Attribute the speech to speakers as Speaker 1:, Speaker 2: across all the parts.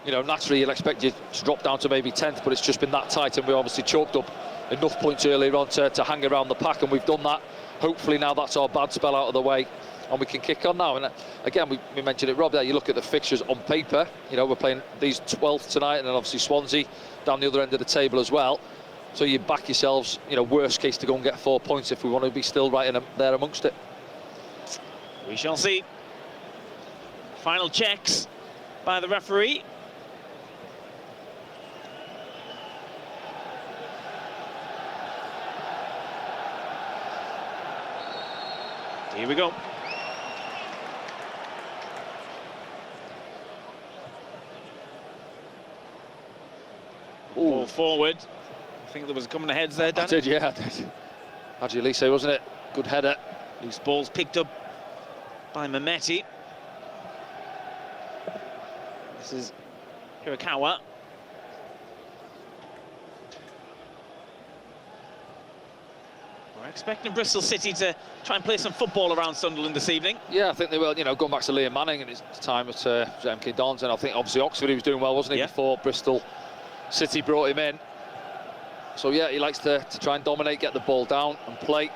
Speaker 1: you know, naturally you'll expect you to drop down to maybe 10th, but it's just been that tight, and we obviously choked up enough points earlier on to hang around the pack, and we've done that. Hopefully now that's our bad spell out of the way, and we can kick on now. And again, we mentioned it, Rob, there, you look at the fixtures on paper, you know, we're playing these 12th tonight, and then obviously Swansea down the other end of the table as well. So you back yourselves, you know, worst case to go and get 4 points if we want to be still right in there amongst it.
Speaker 2: We shall see. Final checks by the referee. Here we go. Ball forward. I think there was a coming ahead there, Dan.
Speaker 1: I did, yeah, I did. Adjulise, wasn't it? Good header.
Speaker 2: Loose ball's picked up by Mehmeti. This is Hirakawa. We're expecting Bristol City to try and play some football around Sunderland this evening.
Speaker 1: Yeah, I think they will. You know, going back to Liam Manning and his time at MK Dons, and I think obviously Oxford he was doing well, wasn't he, before Bristol City brought him in. So yeah, he likes to try and dominate, get the ball down and play.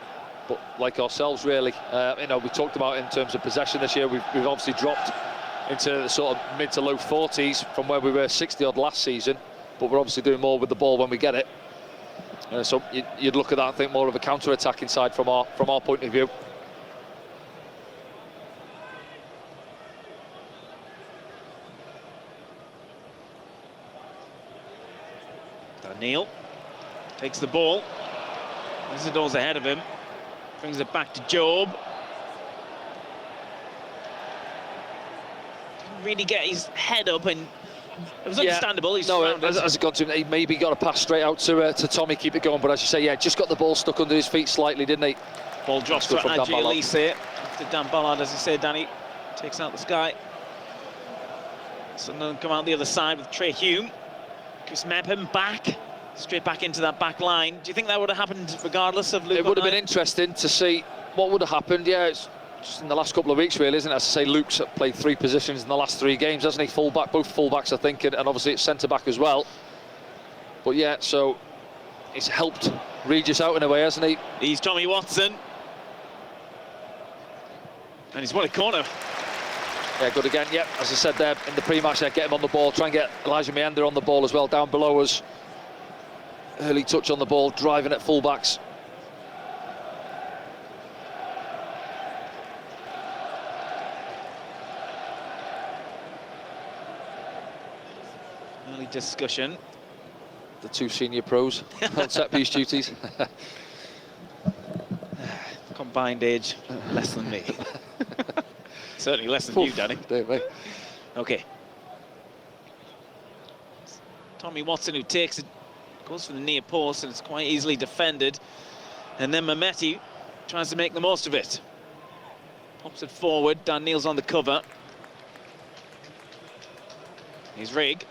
Speaker 1: But like ourselves, really, you know, we talked about in terms of possession this year, we've obviously dropped into the sort of mid to low 40s from where we were 60-odd last season. But we're obviously doing more with the ball when we get it. So you'd look at that and think more of a counter-attacking side from our point of view.
Speaker 2: Neil takes the ball. Isidor's ahead of him. Brings it back to Job. Didn't really get his head up, and it was understandable. He's
Speaker 1: as it got to him, he maybe got a pass straight out to Tommy, keep it going. But as you say, yeah, just got the ball stuck under his feet slightly, didn't he?
Speaker 2: Ball drops to Adjulise after Dan Ballard, as you say, Danny. Takes out the sky. Sunderland come out the other side with Trey Hume. Chris Mepham back. Straight back into that back line. Do you think that would have happened regardless of Luke?
Speaker 1: It would have been interesting to see what would have happened. Yeah, it's just in the last couple of weeks, really, isn't it? As I say, Luke's played 3 positions in the last 3 games, hasn't he? Fullback, both fullbacks, I think, and obviously it's centre-back as well. But yeah, so it's helped Regis out in a way, hasn't he?
Speaker 2: He's Tommy Watson. And he's won a corner.
Speaker 1: Yeah, good again. Yep, as I said there in the pre-match, get him on the ball, try and get Elijah Meander on the ball as well, down below us. Early touch on the ball, driving at fullbacks.
Speaker 2: Early discussion.
Speaker 1: The 2 senior pros on set piece duties.
Speaker 2: Combined age, less than me. Certainly less than you, Danny. Okay. Tommy Watson, who takes it, goes for the near post, and it's quite easily defended. And then Mehmeti tries to make the most of it. Pops it forward. Dan Neil's on the cover. Here's Rigg.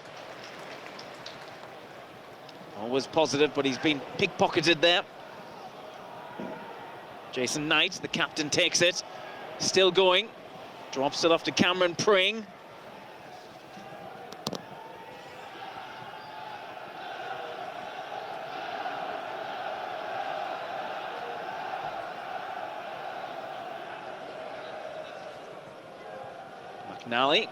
Speaker 2: Always positive, but he's been pickpocketed there. Jason Knight, the captain, takes it. Still going. Drops it off to Cameron Pring. McNally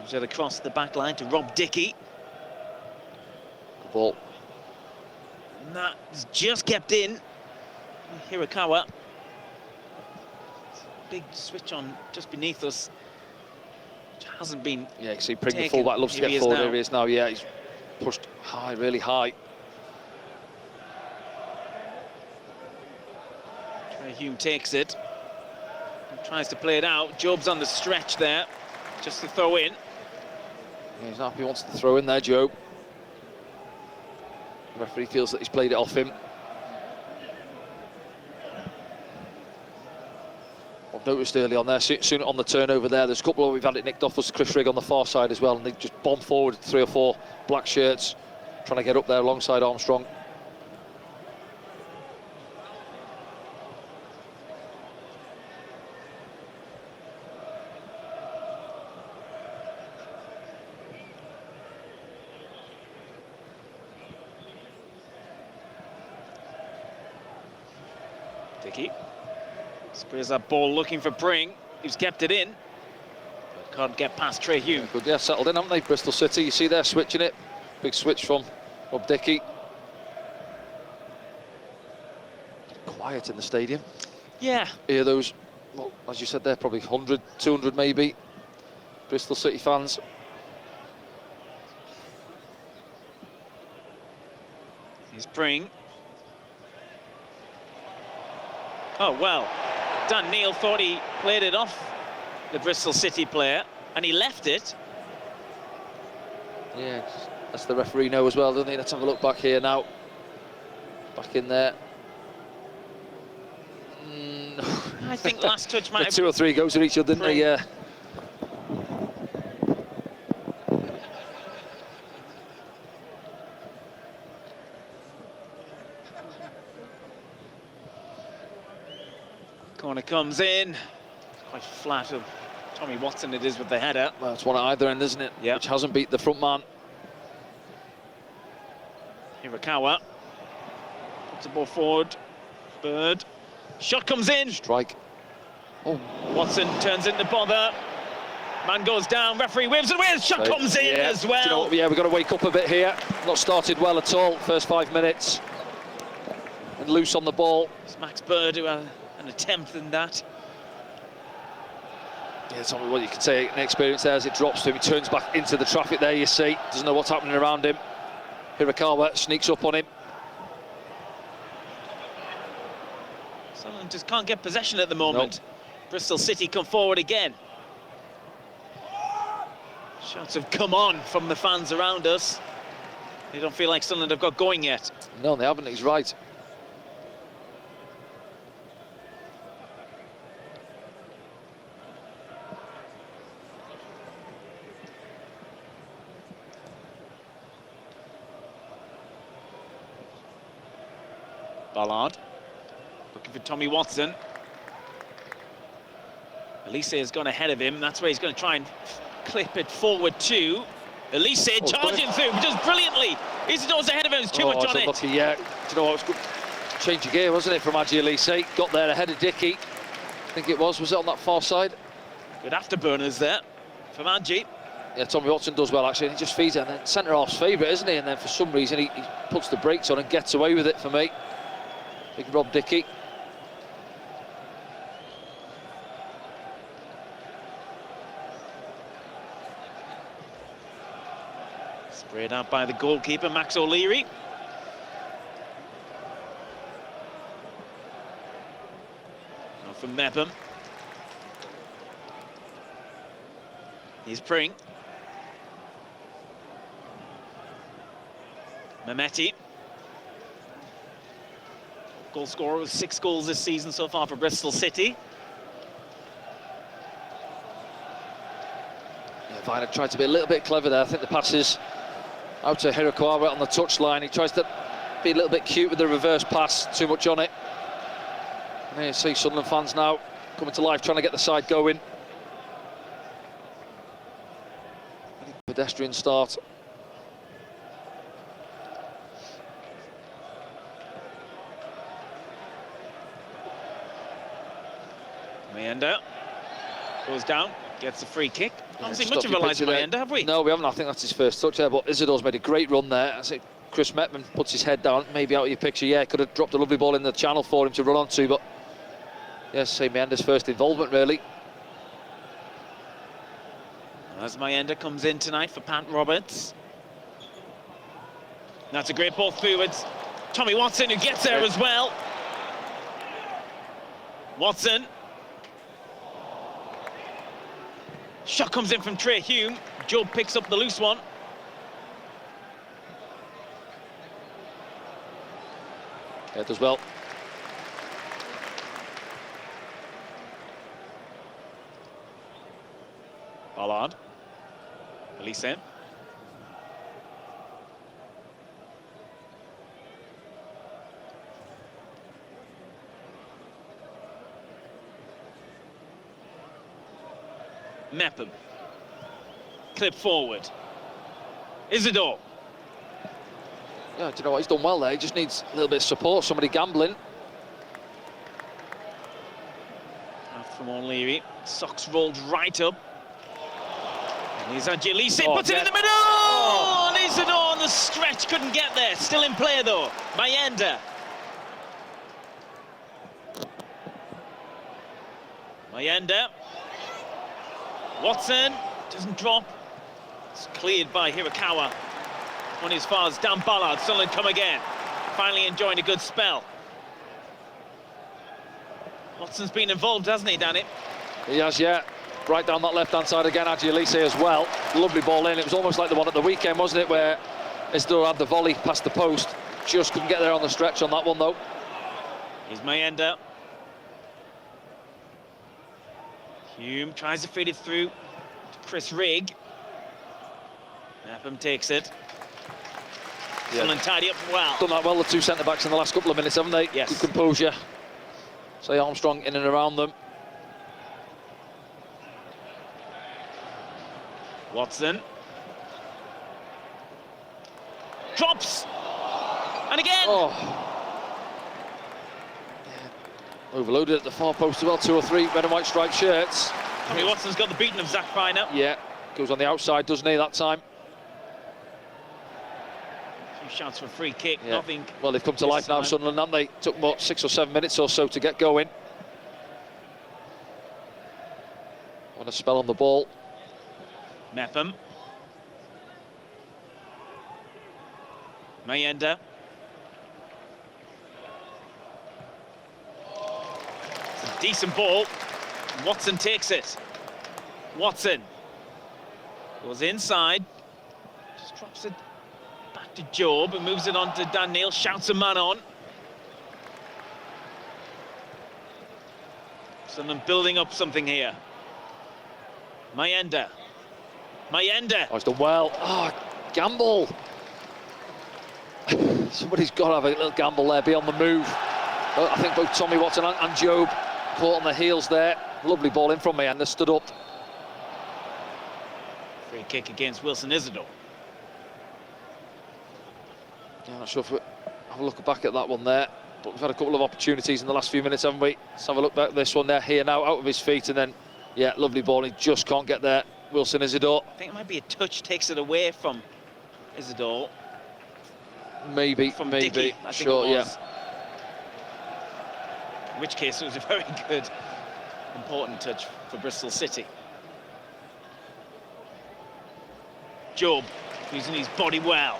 Speaker 2: moves it across the back line to Rob Dickey.
Speaker 1: Good ball.
Speaker 2: And that's just kept in. Hirakawa. Big switch on just beneath us. Which hasn't been.
Speaker 1: Yeah, you see Pring, the fullback, loves to get forward. Here he is now. Yeah, he's pushed high, really high.
Speaker 2: Trey Hume takes it. And tries to play it out. Job's on the stretch there. Just to throw in.
Speaker 1: Yeah, he's happy, he wants to throw in there, Joe. The referee feels that he's played it off him. I've noticed early on there, soon on the turnover there, there's a couple of we've had it nicked off us, Chris Rigg on the far side as well, and they just bomb forward 3 or 4 black shirts, trying to get up there alongside Armstrong.
Speaker 2: Dickey sprays that ball looking for Pring. He's kept it in, but can't get past Trey Hume.
Speaker 1: Good, yeah, settled in, haven't they? Bristol City, you see they're switching it. Big switch from Rob Dickey. Quiet in the stadium.
Speaker 2: Yeah.
Speaker 1: Hear those, well, as you said there, probably 100, 200 maybe, Bristol City fans.
Speaker 2: Here's Pring. Oh, well, Dan Neil thought he played it off the Bristol City player, and he left it.
Speaker 1: Yeah, that's the referee know as well, doesn't he? Let's have a look back here now. Back in there.
Speaker 2: I think last touch might have
Speaker 1: 2 or 3 goes at each other, didn't they? Yeah.
Speaker 2: Corner comes in. Quite flat of Tommy Watson it is with the header.
Speaker 1: Well, it's one at either end, isn't it?
Speaker 2: Yeah.
Speaker 1: Which hasn't beat the front man.
Speaker 2: Hirakawa puts the ball forward. Bird. Shot comes in.
Speaker 1: Strike. Oh.
Speaker 2: Watson turns into bother. Man goes down. Referee waves and waves. Shot comes in as well.
Speaker 1: Do you know what? Yeah, we've got to wake up a bit here. Not started well at all. First 5 minutes. And loose on the ball.
Speaker 2: It's Max Bird who had an attempt in that.
Speaker 1: Yeah, it's only what you can say. An experience there as it drops to him. He turns back into the traffic there, you see. Doesn't know what's happening around him. Hirakawa sneaks up on him.
Speaker 2: Sunderland just can't get possession at the moment.
Speaker 1: Nope.
Speaker 2: Bristol City come forward again. Shots have come on from the fans around us. They don't feel like Sunderland have got going yet.
Speaker 1: No, they haven't. He's right.
Speaker 2: Ballard looking for Tommy Watson. Elise has gone ahead of him. That's where he's going to try and clip it forward to Elise, charging through, just brilliantly. Isidore's ahead of him. There's too much on it.
Speaker 1: Lucky, yeah. Do you know what? It was good. Change of gear, wasn't it, from Adji Elise? Got there ahead of Dickey. I think it was it on that far side?
Speaker 2: Good afterburners there from Adji.
Speaker 1: Yeah, Tommy Watson does well actually. He just feeds it, and then centre half's favourite, isn't he? And then for some reason he puts the brakes on and gets away with it for me. Big Rob Dickey.
Speaker 2: Sprayed out by the goalkeeper, Max O'Leary. Now from Mepham. Here's Pring. Mehmeti. Goal scorer with 6 goals this season so far for Bristol City.
Speaker 1: Yeah, Viner tried to be a little bit clever there. I think the pass is out to Hirakawa on the touchline. He tries to be a little bit cute with the reverse pass, too much on it. And here you see Sunderland fans now coming to life, trying to get the side going. Pedestrian start.
Speaker 2: Mayenda goes down, gets a free kick. Haven't seen much of Elijah Mayenda, have we?
Speaker 1: No, we haven't. I think that's his first touch there, but Isidore's made a great run there. I think Chris Mepham puts his head down, maybe out of your picture. Yeah, could have dropped a lovely ball in the channel for him to run onto, but yes, say Mayenda's first involvement, really.
Speaker 2: As Mayenda comes in tonight for Pat Roberts. That's a great ball through. It's Tommy Watson who gets there as well. Watson. Shot comes in from Trey Hume. Job picks up the loose one.
Speaker 1: Yeah, it does well.
Speaker 2: Ballard. Elise. Mepham. Clip forward. Isidore.
Speaker 1: Yeah, do you know what? He's done well there. He just needs a little bit of support, somebody gambling.
Speaker 2: from O'Leary. Socks rolled right up. And here's Angelisi, puts it in the middle! Oh. And Isidore on the stretch, couldn't get there. Still in play though. Mayenda. Watson doesn't drop. It's cleared by Hirakawa. On his far as Dan Ballard. Sunderland come again. Finally enjoying a good spell. Watson's been involved, hasn't he, Danny?
Speaker 1: He has, yeah. Right down that left-hand side again, Angelisi as well. Lovely ball in. It was almost like the one at the weekend, wasn't it, where Isidore had the volley past the post. Just couldn't get there on the stretch on that one, though.
Speaker 2: Here's Mayenda. Hume tries to feed it through to Chris Rigg. Epham takes it. Sunderland tidy up well.
Speaker 1: Done that well, the two centre-backs in the last couple of minutes, haven't they?
Speaker 2: Yes.
Speaker 1: Good composure. Say Armstrong in and around them.
Speaker 2: Watson. Drops. And again.
Speaker 1: Oh. Yeah. Overloaded at the far post as well, 2 or 3 red and white striped shirts.
Speaker 2: Tommy Watson's got the beating of Zach Fry now.
Speaker 1: Yeah, goes on the outside, doesn't he, that time?
Speaker 2: Shouts for a free kick,
Speaker 1: yeah.
Speaker 2: Nothing.
Speaker 1: Well, they've come to life now, Sunderland, haven't they? Took about 6 or 7 minutes or so to get going. Want a spell on the ball.
Speaker 2: Mepham. Mayenda. It's a decent ball. Watson takes it. Watson goes inside. Just drops it back to Job and moves it on to Dan Neil. Shouts a man on. Someone building up something here. Mayenda.
Speaker 1: Oh, he's done well. Oh, gamble. Somebody's got to have a little gamble there, be on the move. I think both Tommy Watson and Job caught on the heels there. Lovely ball in from Mayenda, stood up.
Speaker 2: Free kick against Wilson Isidore.
Speaker 1: Yeah, I'm not sure if we have a look back at that one there, but we've had a couple of opportunities in the last few minutes, haven't we? Let's have a look back at this one there, here now, out of his feet, and then, yeah, lovely ball, he just can't get there. Wilson Isidore.
Speaker 2: I think it might be a touch, takes it away from Isidore.
Speaker 1: Maybe,
Speaker 2: from
Speaker 1: maybe,
Speaker 2: Dickey, I think
Speaker 1: sure,
Speaker 2: it was.
Speaker 1: yeah.
Speaker 2: In which case it was a very good, important touch for Bristol City. Job, using his body well,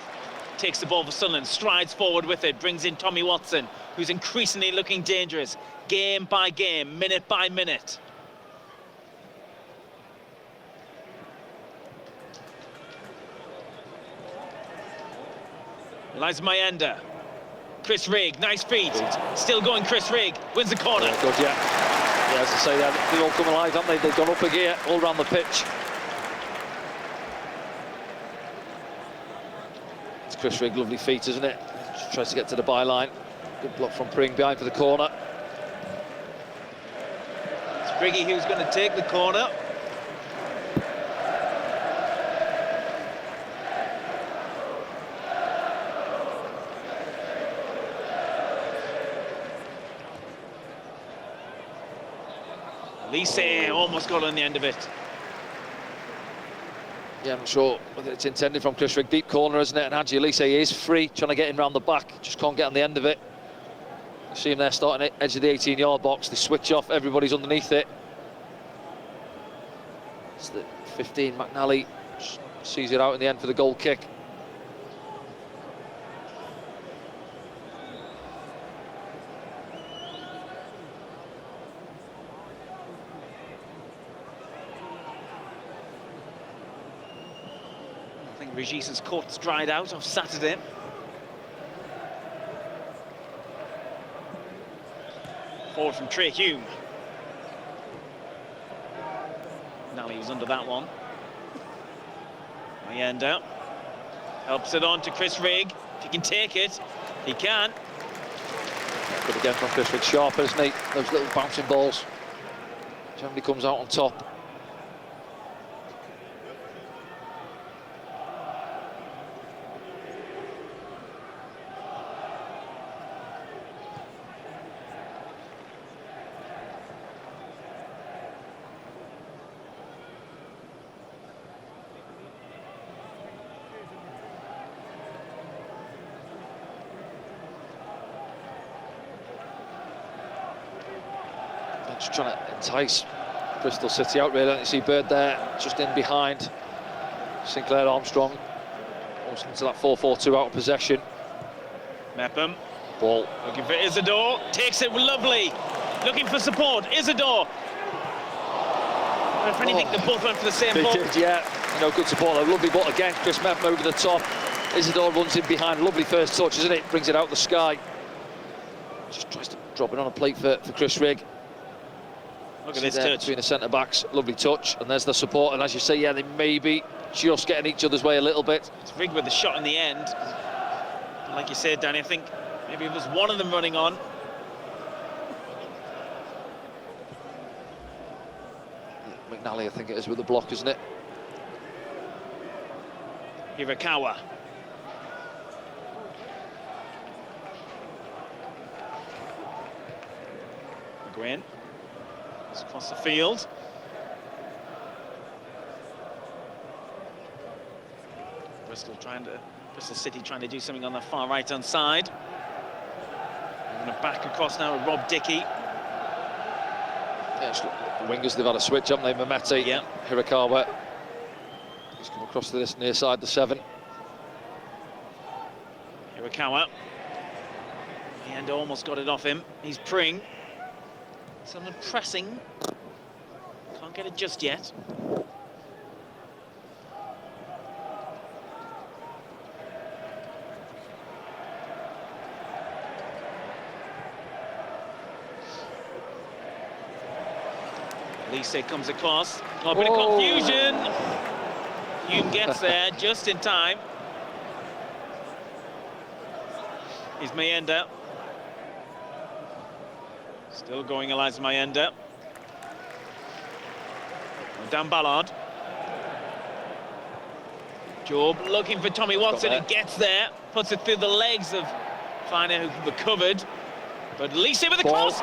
Speaker 2: takes the ball for Sunderland, strides forward with it, brings in Tommy Watson, who's increasingly looking dangerous, game by game, minute by minute. Eliza Mayenda. Chris Rigg, nice feet. Still going, Chris Rigg. Wins the corner.
Speaker 1: Yeah, good, yeah. Yeah, as I say, they all come alive, haven't they? They've gone up a gear all around the pitch. It's Chris Rigg, lovely feet, isn't it? Just tries to get to the byline. Good block from Pring behind for the corner.
Speaker 2: It's Briggy who's going to take the corner. Lise almost got on the end of it.
Speaker 1: Yeah, I'm not sure whether it's intended from Chris Rigg. Deep corner, isn't it? And Angie Lise is free, trying to get in round the back. Just can't get on the end of it. You see him there starting at edge of the 18-yard box. They switch off, everybody's underneath it. It's the 15, McNally sees it out in the end for the goal kick.
Speaker 2: Regis's court's dried out off Saturday. Forward from Trey Hume. Nally was under that one. Mayenda helps it on to Chris Rigg. If he can take it, he can.
Speaker 1: Good again from Chris Rigg, sharp, isn't he? Those little bouncing balls. Generally comes out on top. Just trying to entice Bristol City out, really. Don't you see Bird there, just in behind Sinclair Armstrong. Almost into that 4-4-2 out of possession.
Speaker 2: Mepham.
Speaker 1: Ball.
Speaker 2: Looking for Isidore. Takes it lovely. Looking for support. Isidore. If anything, they both went for the same ball.
Speaker 1: They did, yeah. You know, good support. A lovely ball again. Chris Mepham over the top. Isidore runs in behind. Lovely first touch, isn't it? Brings it out the sky. Just tries to drop it on a plate for Chris Rigg.
Speaker 2: Look at this touch.
Speaker 1: Between the centre-backs. Lovely touch. And there's the support. And as you say, yeah, they may be just getting each other's way a little bit.
Speaker 2: It's Rigg with the shot in the end. But like you said, Danny, I think maybe it was one of them running on.
Speaker 1: McNally, I think it is, with the block, isn't it?
Speaker 2: Hirakawa. McGuinn. It's across the field. Bristol City trying to do something on the far right-hand side. I'm going to back across now with Rob Dickey.
Speaker 1: Yeah, the wingers, they've had a switch, haven't they? Mameti,
Speaker 2: yeah.
Speaker 1: Hirakawa. He's come across to this near side, the 7.
Speaker 2: Hirakawa. And almost got it off him. He's Pring. Someone pressing. Can't get it just yet. Lise comes across. Oh, a bit of confusion. Hume gets there just in time. Here's Mayenda. Still going, Eliza Mayenda. Dan Ballard. Job looking for Tommy Watson, who gets there. Puts it through the legs of Finer, who recovered. But Lise with the cross.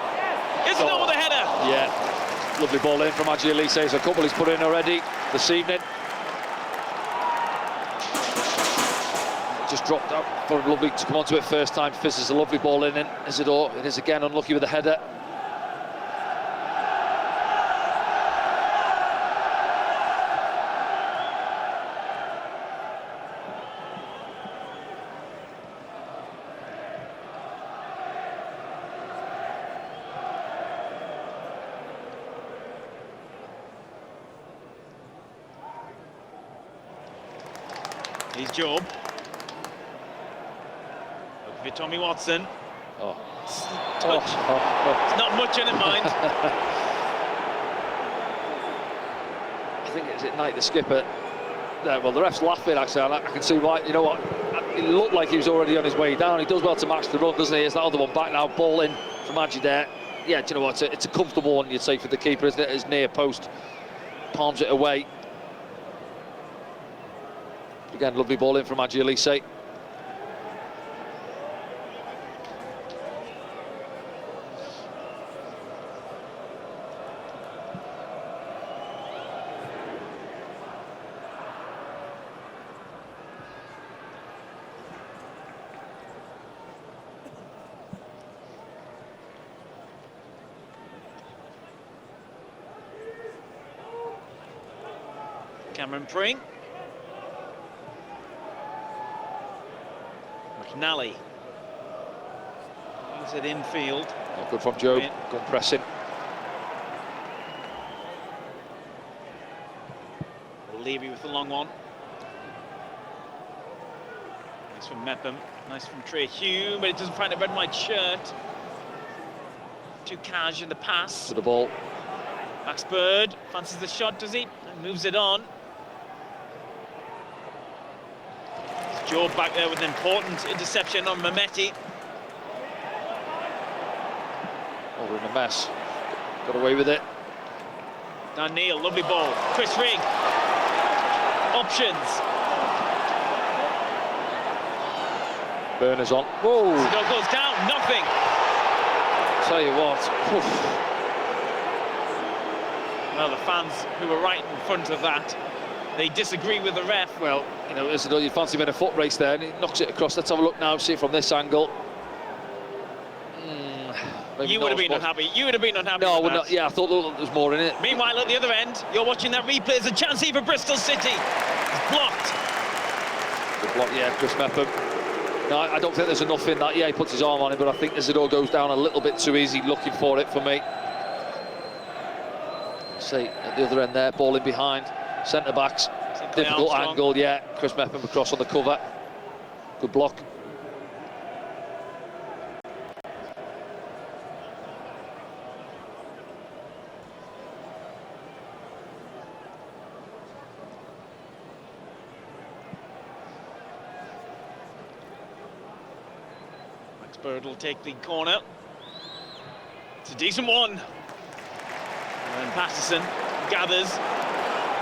Speaker 2: It's not with a header.
Speaker 1: Yeah. Lovely ball in from Adji Elise. There's a couple he's put in already this evening. Just dropped out. Thought lovely to come onto it first time. Fizzes a lovely ball in. Isidore, it is again unlucky with the header.
Speaker 2: Here's Job. Looking for Tommy Watson. It's not much in it, mind.
Speaker 1: I think it's at Knight, the skipper. Well, the ref's laughing, actually. I can see why. You know what? It looked like he was already on his way down. He does well to match the run, doesn't he? Here's that other one back now. Ball in from Adji there. Yeah, do you know what? It's a comfortable one, you'd say, for the keeper, isn't it? His near post. Palms it away. Again, lovely ball in from Adji Elise.
Speaker 2: Cameron Pring. McNally. Moves it infield.
Speaker 1: Yeah, good from Joe. Good pressing.
Speaker 2: Levy with the long one. Nice from Mepham. Nice from Trey Hume, but it doesn't find a red and white shirt. Too cash in the pass.
Speaker 1: To the ball.
Speaker 2: Max Bird fancies the shot, does he? And moves it on. Joe back there with an important interception on Mameti.
Speaker 1: Oh, we're in a mess. Got away with it.
Speaker 2: Dan Neil, lovely ball. Chris Rigg. Options.
Speaker 1: Burners on. Whoa!
Speaker 2: Still goes down, nothing.
Speaker 1: Tell you what.
Speaker 2: Well, the fans who were right in front of that, they disagree with the ref.
Speaker 1: Well, you know, Isidore, you fancy him in a foot race there, and he knocks it across. Let's have a look now, see it from this angle. Maybe
Speaker 2: you would have been unhappy. You would have been unhappy.
Speaker 1: No,
Speaker 2: with
Speaker 1: not, yeah, I thought there was more in it.
Speaker 2: Meanwhile, at the other end, you're watching that replay. There's a chance here for Bristol City. It's blocked.
Speaker 1: Good block, yeah, Chris Mepham. No, I don't think there's enough in that. Yeah, he puts his arm on it, but I think Isidore goes down a little bit too easy looking for it for me. See, at the other end there, ball in behind. Centre-backs, difficult angle, yeah. Chris Mepham across on the cover. Good block.
Speaker 2: Bird will take the corner. It's a decent one. And Patterson gathers,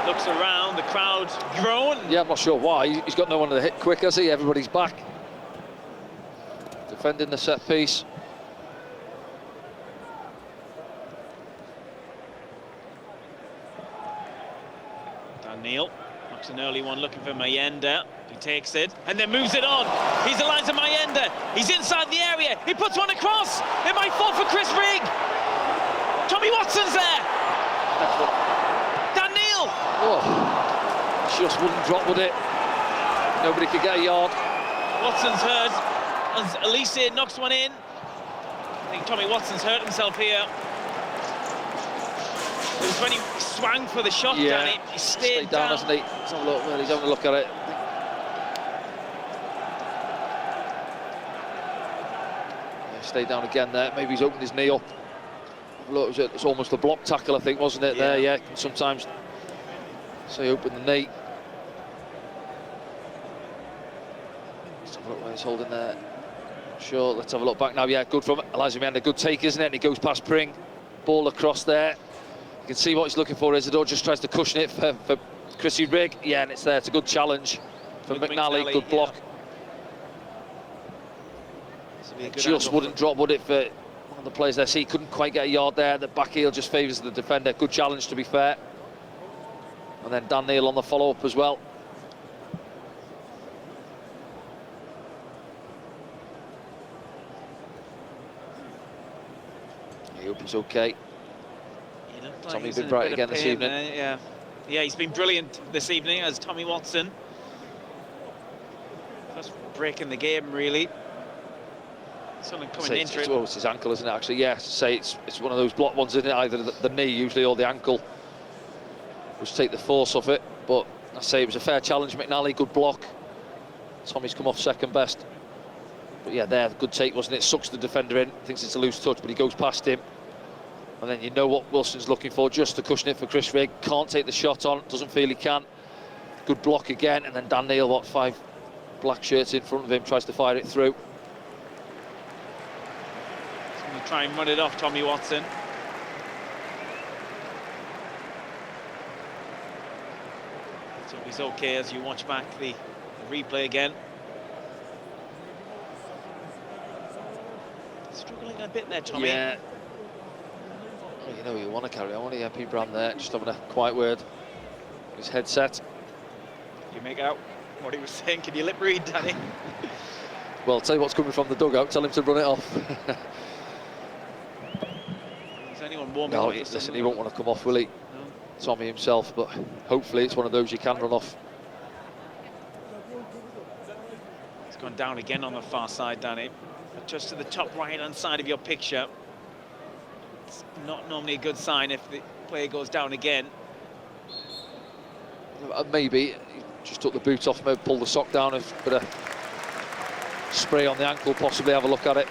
Speaker 2: looks around, the crowd groan.
Speaker 1: Yeah, I'm not sure why. He's got no one to hit quick, has he? Everybody's back. Defending the set piece.
Speaker 2: Dan Neil knocks an early one, looking for Mayenda. He takes it and then moves it on. He's Elijah Mayenda. He's inside the area. He puts one across. It might fall for Chris Rigg. Tommy Watson's there. Dan Neil.
Speaker 1: Oh, just wouldn't drop, would it? Nobody could get a yard.
Speaker 2: Watson's hurt as Elise knocks one in. I think Tommy Watson's hurt himself here. It was when he swung for the shot,
Speaker 1: yeah.
Speaker 2: Danny. He stayed
Speaker 1: down, hasn't he? Let's have a look. Well, he's having a look at it. Stayed down again there. Maybe he's opened his knee up. Look, it's almost a block tackle, I think, wasn't it? Yeah. There, yeah. Sometimes say open the knee. Let's have a look where he's holding there. Sure, let's have a look back now. Yeah, good from Elijah Mayenda. Good take, isn't it? And he goes past Pring. Ball across there. You can see what he's looking for. Isidore just tries to cushion it for Chrissy Rigg. Yeah, and it's there. It's a good challenge for McNally. Good block.
Speaker 2: Yeah.
Speaker 1: Just wouldn't drop, would it, for one of the players there? See, he couldn't quite get a yard there. The back heel just favours the defender. Good challenge, to be fair. And then Dan Neil on the follow-up as well. I hope he's okay. Tommy's been bright again this evening.
Speaker 2: Yeah, he's been brilliant this evening as Tommy Watson. First break in the game, really. Something coming into it.
Speaker 1: It's his ankle, isn't it, actually? Yeah, say it's one of those block ones, isn't it? Either the knee, usually, or the ankle. Just take the force off it. But I say it was a fair challenge, McNally. Good block. Tommy's come off second best. But yeah, there, good take, wasn't it? Sucks the defender in. Thinks it's a loose touch, but he goes past him. And then you know what Wilson's looking for, just to cushion it for Chris Rigg. Can't take the shot on, doesn't feel he can. Good block again, and then Dan Neil, what, 5 black shirts in front of him, tries to fire it through.
Speaker 2: Try and run it off Tommy Watson. So he's okay as you watch back the replay again. Struggling a bit there, Tommy.
Speaker 1: Yeah. Well, you know you want to carry on, MP Brand there, just having a quiet word. His headset.
Speaker 2: You make out what he was saying. Can you lip read, Danny?
Speaker 1: Well, tell you what's coming from the dugout. Tell him to run it off.
Speaker 2: Anyone warming
Speaker 1: no,
Speaker 2: up?
Speaker 1: listen, he won't want to come off, will he?
Speaker 2: No.
Speaker 1: Tommy himself, but hopefully it's one of those you can run off.
Speaker 2: It's gone down again on the far side, Danny. But just to the top right-hand side of your picture. It's not normally a good sign if the player goes down again.
Speaker 1: Maybe he just took the boot off, maybe pulled the sock down, a bit of spray on the ankle, possibly have a look at it.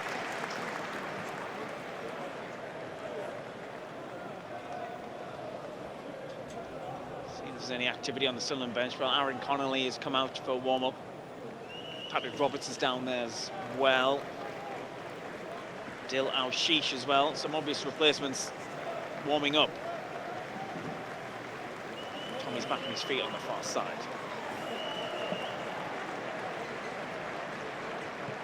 Speaker 2: There's any activity on the Sunderland bench. Well, Aaron Connolly has come out for a warm-up. Patrick Robertson's down there as well. Dil Al-Sheesh as well. Some obvious replacements warming up. Tommy's back on his feet on the far side.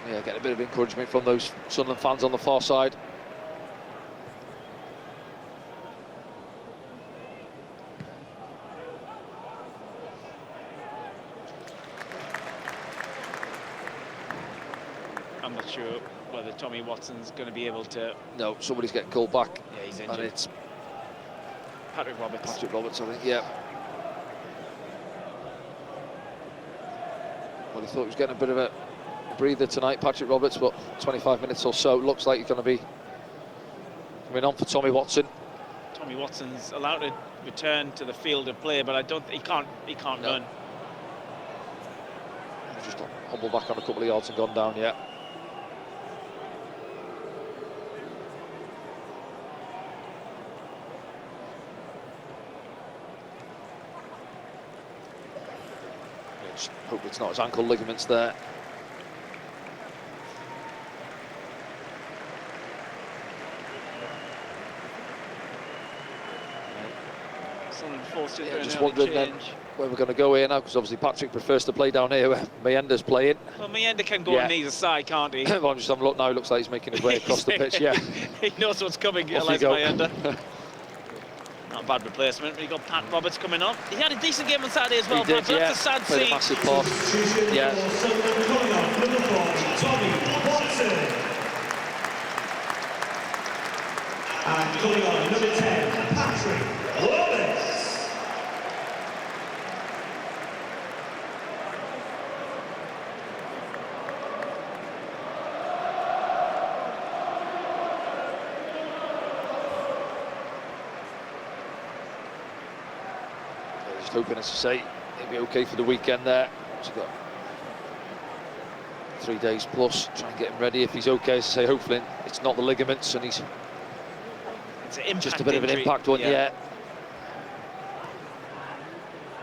Speaker 1: Yeah, getting a bit of encouragement from those Sunderland fans on the far side.
Speaker 2: I'm not sure whether Tommy Watson's going to be able to...
Speaker 1: No, somebody's getting called back.
Speaker 2: Yeah, he's injured.
Speaker 1: And it's
Speaker 2: Patrick Roberts.
Speaker 1: Patrick Roberts, I think, yeah. Well, he thought he was getting a bit of a breather tonight, Patrick Roberts, but 25 minutes or so, looks like he's going to be coming on for Tommy Watson.
Speaker 2: Tommy Watson's allowed to return to the field of play, but I don't. He can't run.
Speaker 1: Just humble back on a couple of yards and gone down, yeah. Just hope it's not his ankle ligaments there. Yeah, just wondering then where we're going to go here now, because obviously Patrick prefers to play down here where Mayenda's playing.
Speaker 2: Well, Mayenda can go on either side, can't he?
Speaker 1: Well, I'm just having a look now. It looks like he's making his way across the pitch. Yeah,
Speaker 2: he knows what's coming. Mayenda. Not a bad replacement. We got Pat Roberts coming on. He had a decent game on Saturday as well.
Speaker 1: He did,
Speaker 2: Pat, so that's a sad
Speaker 1: scene. Massive part. Yeah.
Speaker 3: And coming on, number 10, Patrick Roberts.
Speaker 1: Just hoping, as I say, he'll be okay for the weekend there. He's got 3 days plus, try and get him ready if he's okay. As I say, hopefully it's not the ligaments and he's just a bit of an impact one, yeah.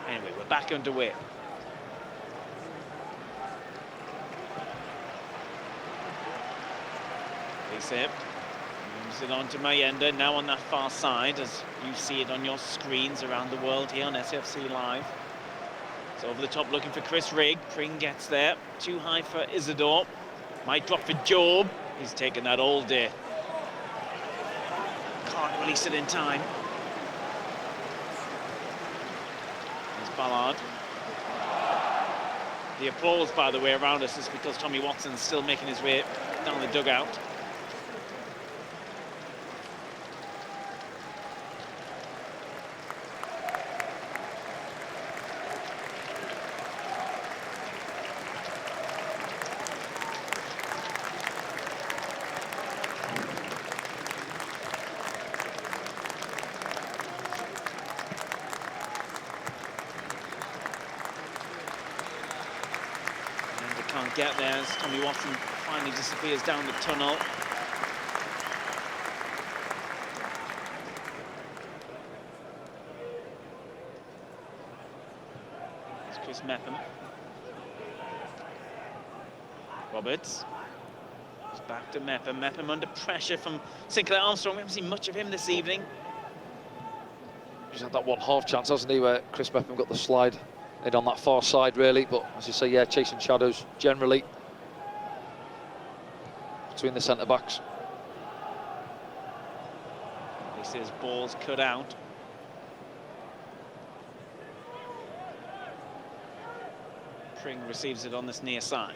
Speaker 2: Anyway, we're back underway. He's it. Moves it on to Mayenda, now on that far side, as you see it on your screens around the world here on SFC Live. It's over the top looking for Chris Rigg. Pring gets there. Too high for Isidore. Might drop for Job. He's taken that all day. Can't release it in time. There's Ballard. The applause, by the way, around us is because Tommy Watson's still making his way down the dugout. Get there as Tommy Watson finally disappears down the tunnel. It's Chris Mepham. Roberts. It's back to Mepham. Mepham under pressure from Sinclair Armstrong. We haven't seen much of him this evening.
Speaker 1: He's had that one half chance, hasn't he, where Chris Mepham got the slide in on that far side, really, but as you say, yeah, chasing shadows generally between the centre-backs.
Speaker 2: He says ball's cut out. Pring receives it on this near side.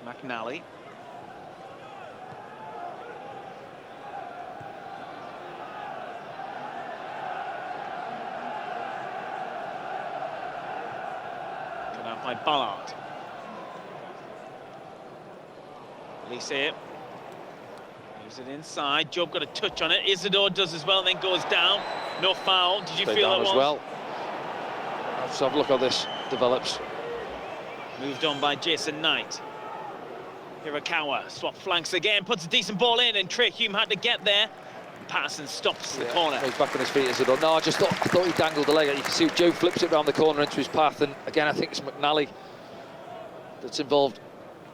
Speaker 2: McNally. Cut out by Ballard. Release it. Moves it inside. Job got a touch on it. Isidore does as well, then goes down. No foul. Did you feel that
Speaker 1: as
Speaker 2: was?
Speaker 1: Well. Let's have a look how this develops.
Speaker 2: Moved on by Jason Knight. Hirakawa, swap flanks again, puts a decent ball in, and Trey Hume had to get there. Patterson stops the corner.
Speaker 1: He's back on his feet as it. No, I thought he dangled the leg. You can see Joe flips it around the corner into his path, and again, I think it's McNally that's involved,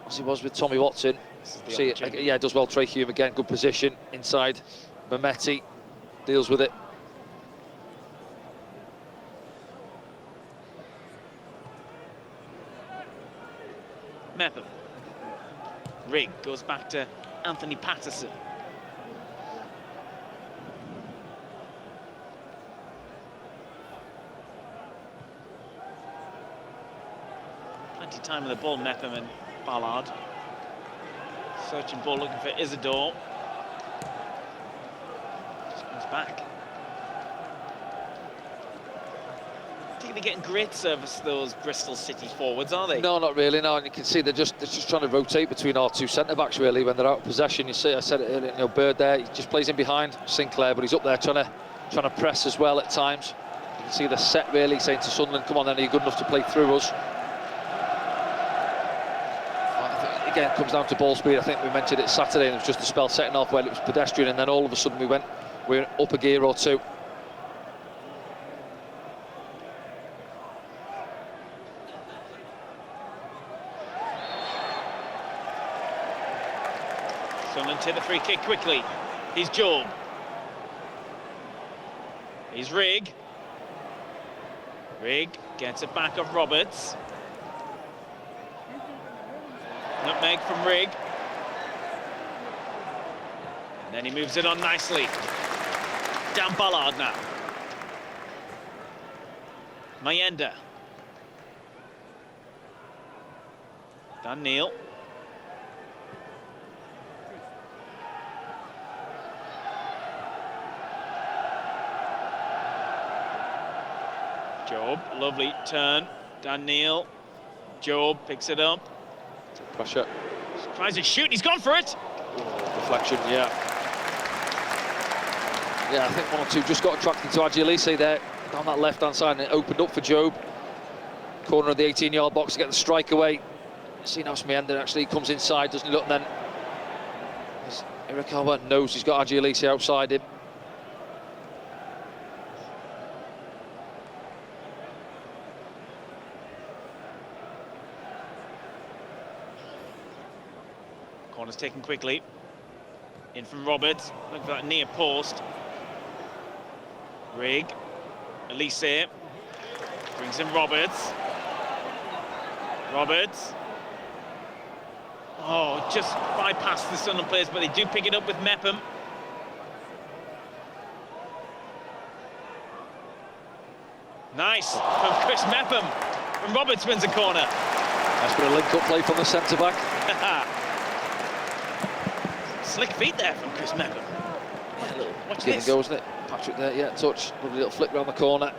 Speaker 1: as he was with Tommy Watson. See, yeah, does well. Trey Hume again, good position inside. Mehmeti deals with it.
Speaker 2: Rigg goes back to Anthony Patterson. Plenty of time with the ball, Mepham and Ballard. Searching ball, looking for Isidore. Just comes back. I think they're getting great service, those Bristol City forwards, are they?
Speaker 1: No, not really. No, and you can see they're just trying to rotate between our two centre backs really when they're out of possession. You see, I said it earlier. You know, Bird there, he just plays in behind Sinclair, but he's up there trying to press as well at times. You can see the set really saying to Sunderland, "Come on, then, are you good enough to play through us?" I think, again, it comes down to ball speed. I think we mentioned it Saturday, and it was just a spell setting off where it was pedestrian, and then all of a sudden we're up a gear or two.
Speaker 2: Sunderland take the free kick quickly. He's Job. He's Rigg. Rigg gets it back off Roberts. Nutmeg from Rigg. And then he moves it on nicely. Dan Ballard now. Mayenda. Dan Neil. Job, lovely turn. Dan Neil. Job picks it up.
Speaker 1: Pressure.
Speaker 2: Tries to shoot, he's gone for it.
Speaker 1: Deflection, yeah. Yeah, I think one or two just got attracted to Agielise there down that left-hand side, and it opened up for Job. Corner of the 18-yard box to get the strike away. See now Smienda actually comes inside, doesn't he look, and then Eric Albert knows he's got Agielise outside him.
Speaker 2: Corner's taken quickly. In from Roberts. Look for that near post. Rigg. Elise. Brings in Roberts. Roberts. Oh, just bypassed the Sunderland players, but they do pick it up with Mepham. Nice from Chris Mepham. And Roberts wins a corner.
Speaker 1: Nice bit of link-up play from the centre-back.
Speaker 2: Slick feet there from Chris Mepham. Yeah, watch
Speaker 1: Give
Speaker 2: this.
Speaker 1: and go, isn't it? Patrick there, yeah, touch. Lovely little flick round the corner.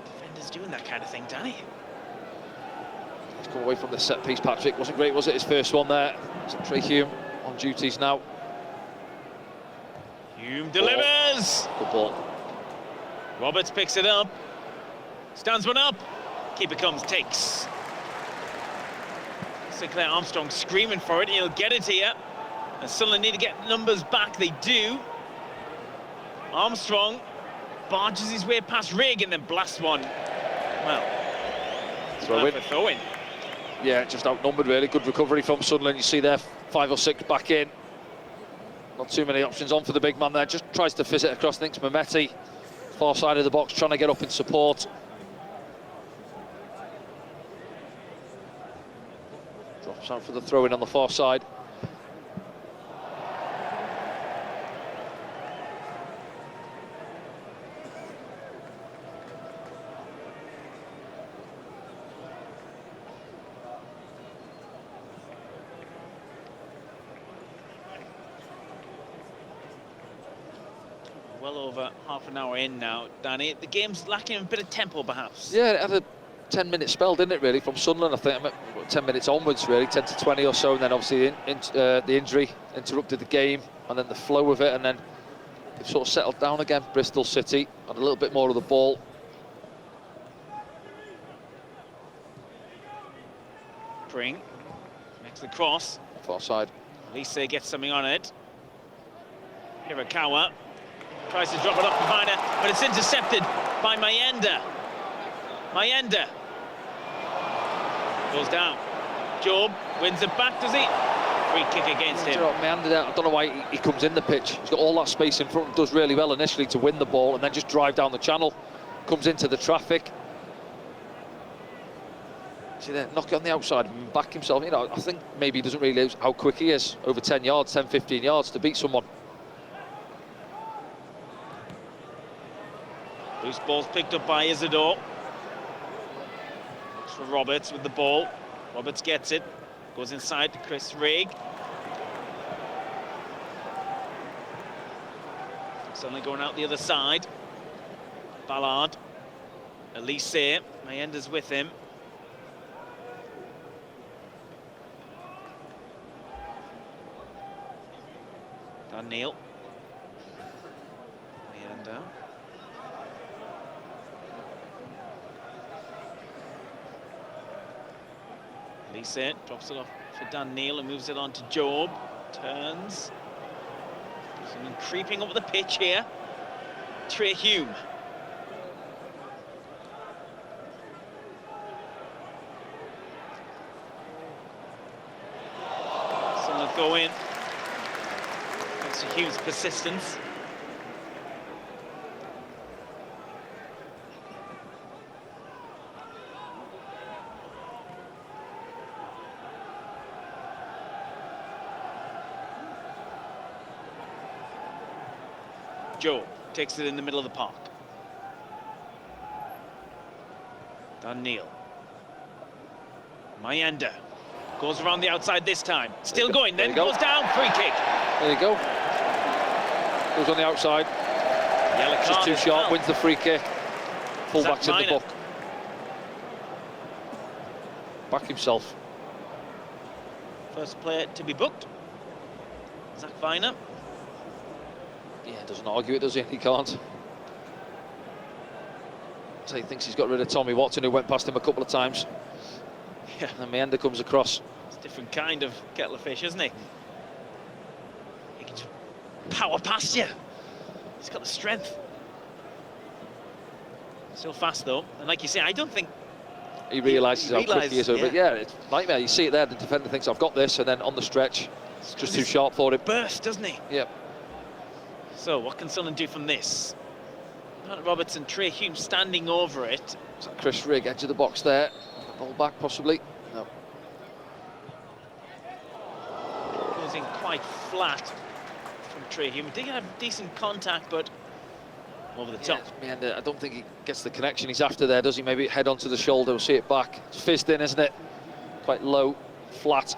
Speaker 2: Defenders doing that kind of thing, Danny.
Speaker 1: He's come away from the set piece, Patrick. Wasn't great, was it? His first one there. So Trey Hume on duties now.
Speaker 2: Hume delivers.
Speaker 1: Good ball.
Speaker 2: Roberts picks it up. Stands one up. Keeper comes, takes. Sinclair Armstrong screaming for it. He'll get it here. And Sunderland need to get numbers back. They do. Armstrong barges his way past Rigg and then blasts one. Well, throw-in.
Speaker 1: Yeah, just outnumbered really. Good recovery from Sunderland. You see there, 5 or 6 back in. Not too many options on for the big man there. Just tries to fizz it across. Thinks Mehmeti, far side of the box, trying to get up in support. Drops out for the throw-in on the far side.
Speaker 2: Well over half an hour in now, Danny. The game's lacking a bit of tempo, perhaps.
Speaker 1: Yeah, it had a 10-minute spell, didn't it, really, from Sunderland, I think. 10 minutes onwards, really, 10 to 20 or so, and then obviously the injury interrupted the game, and then the flow of it, and then they've sort of settled down again. Bristol City had a little bit more of the ball.
Speaker 2: Pring makes the cross.
Speaker 1: Far side.
Speaker 2: Elise gets something on it. Hirakawa tries to drop it off behind her, but it's intercepted by Mayenda. Mayenda goes down. Job wins it back, does he? Free kick against him.
Speaker 1: Mayenda, I don't know why he comes in the pitch. He's got all that space in front, does really well initially to win the ball, and then just drive down the channel. Comes into the traffic. actually then knock it on the outside and back himself. You know, I think maybe he doesn't realise how quick he is over 10 yards, 10, 15 yards to beat someone.
Speaker 2: Loose ball's picked up by Isidore. Looks for Roberts with the ball. Roberts gets it. Goes inside to Chris Rigg. Suddenly going out the other side. Ballard. Elise. Mayenda's with him. Daniel. Mayenda. Elise drops it off for Daniel and moves it on to Job. Turns. Someone creeping up the pitch here. Trey Hume. Someone go in. Thanks to Hume's persistence. Joe takes it in the middle of the park. Daniel. Mayenda goes around the outside this time. Still going, then goes down. Free kick.
Speaker 1: There you go. Goes on the outside.
Speaker 2: Yellow card.
Speaker 1: Just too sharp. Wins the free kick. Fullback's in the book. Back himself.
Speaker 2: First player to be booked. Zach Viner.
Speaker 1: Yeah, doesn't argue it, does he? He can't. So he thinks he's got rid of Tommy Watson, who went past him a couple of times.
Speaker 2: Yeah.
Speaker 1: And Mayenda comes across.
Speaker 2: It's a different kind of kettle of fish, isn't he? He can just power past you. He's got the strength. Still fast though, and like you say, I don't think
Speaker 1: he realises how quick he is over it. Yeah, it's nightmare. You see it there. The defender thinks, "I've got this," and then on the stretch, it's just too sharp for him.
Speaker 2: Burst, doesn't he?
Speaker 1: Yep.
Speaker 2: So what can Sunderland do from this? Robertson, Trey Hume standing over it.
Speaker 1: So Chris Rigg, edge of the box there. Ball back possibly. No.
Speaker 2: Goes in quite flat from Trey Hume. Did have decent contact, but over the top.
Speaker 1: Yeah, I don't think he gets the connection he's after there, does he? Maybe head onto the shoulder, we'll see it back. It's fizzed in, isn't it? Quite low, flat.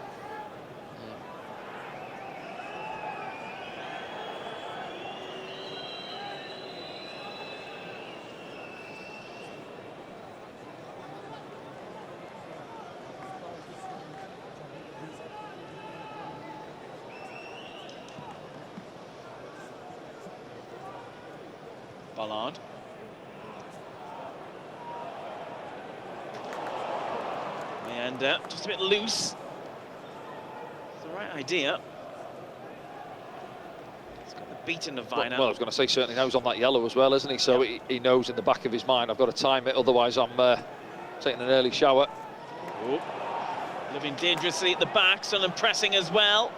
Speaker 2: Ballard. And just a bit loose. It's the right idea. He's got the beaten of Viner.
Speaker 1: Well, I was going to say, certainly knows on that yellow as well, isn't he? So he knows in the back of his mind, I've got to time it, otherwise I'm taking an early shower.
Speaker 2: Ooh. Living dangerously at the back, Sunderland pressing as well.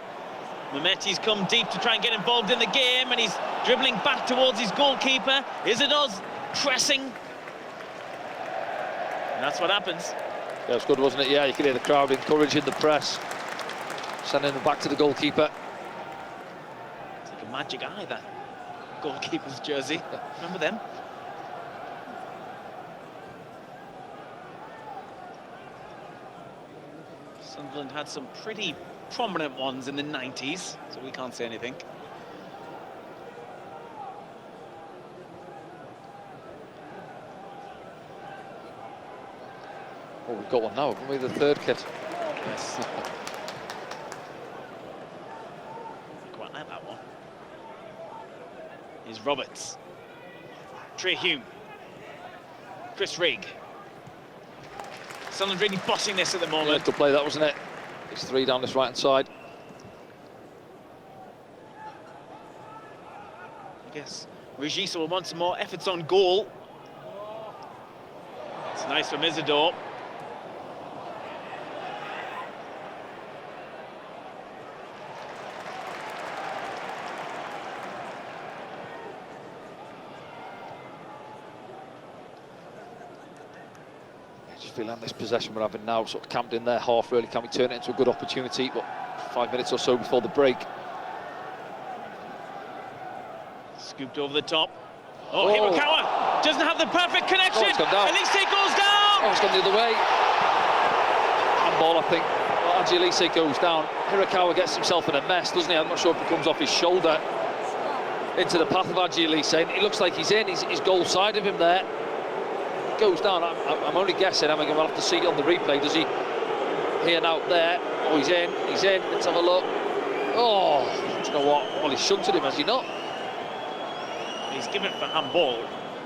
Speaker 2: Mehmeti's come deep to try and get involved in the game, and he's dribbling back towards his goalkeeper. Isidore's pressing. And that's what happens.
Speaker 1: Yeah, it was good, wasn't it? Yeah, you could hear the crowd encouraging the press. Sending them back to the goalkeeper.
Speaker 2: It's like a magic eye, that goalkeeper's jersey. Remember them? Sunderland had some pretty prominent ones in the 90s, so we can't say anything.
Speaker 1: Oh, we've got one now, haven't we? The third kit.
Speaker 2: Yes. Quite like that one. Here's Roberts. Trey Hume. Chris Rigg. Sunderland really bossing this at the moment.
Speaker 1: Yeah, good play that, wasn't it? It's three down this right-hand side.
Speaker 2: I guess Regis will want some more efforts on goal. It's nice from Isidore.
Speaker 1: just feeling this possession we're having now, sort of camped in their half, really, can we turn it into a good opportunity? But 5 minutes or so before the break.
Speaker 2: Scooped over the top. Oh, Hirakawa doesn't have the perfect connection.
Speaker 1: Oh, it's gone down.
Speaker 2: Elise goes down.
Speaker 1: Oh, it's gone the other way. Handball, I think. Well, Elise goes down. Hirakawa gets himself in a mess, doesn't he? I'm not sure if it comes off his shoulder into the path of Elise. It looks like he's in. He's goal side of him there. Goes down. I'm only guessing. I'm going to have to see it on the replay. Does he here now there? Oh, he's in. He's in. Let's have a look. Oh, do you know what? Well, he's shunted him, has he not?
Speaker 2: He's given it for handball.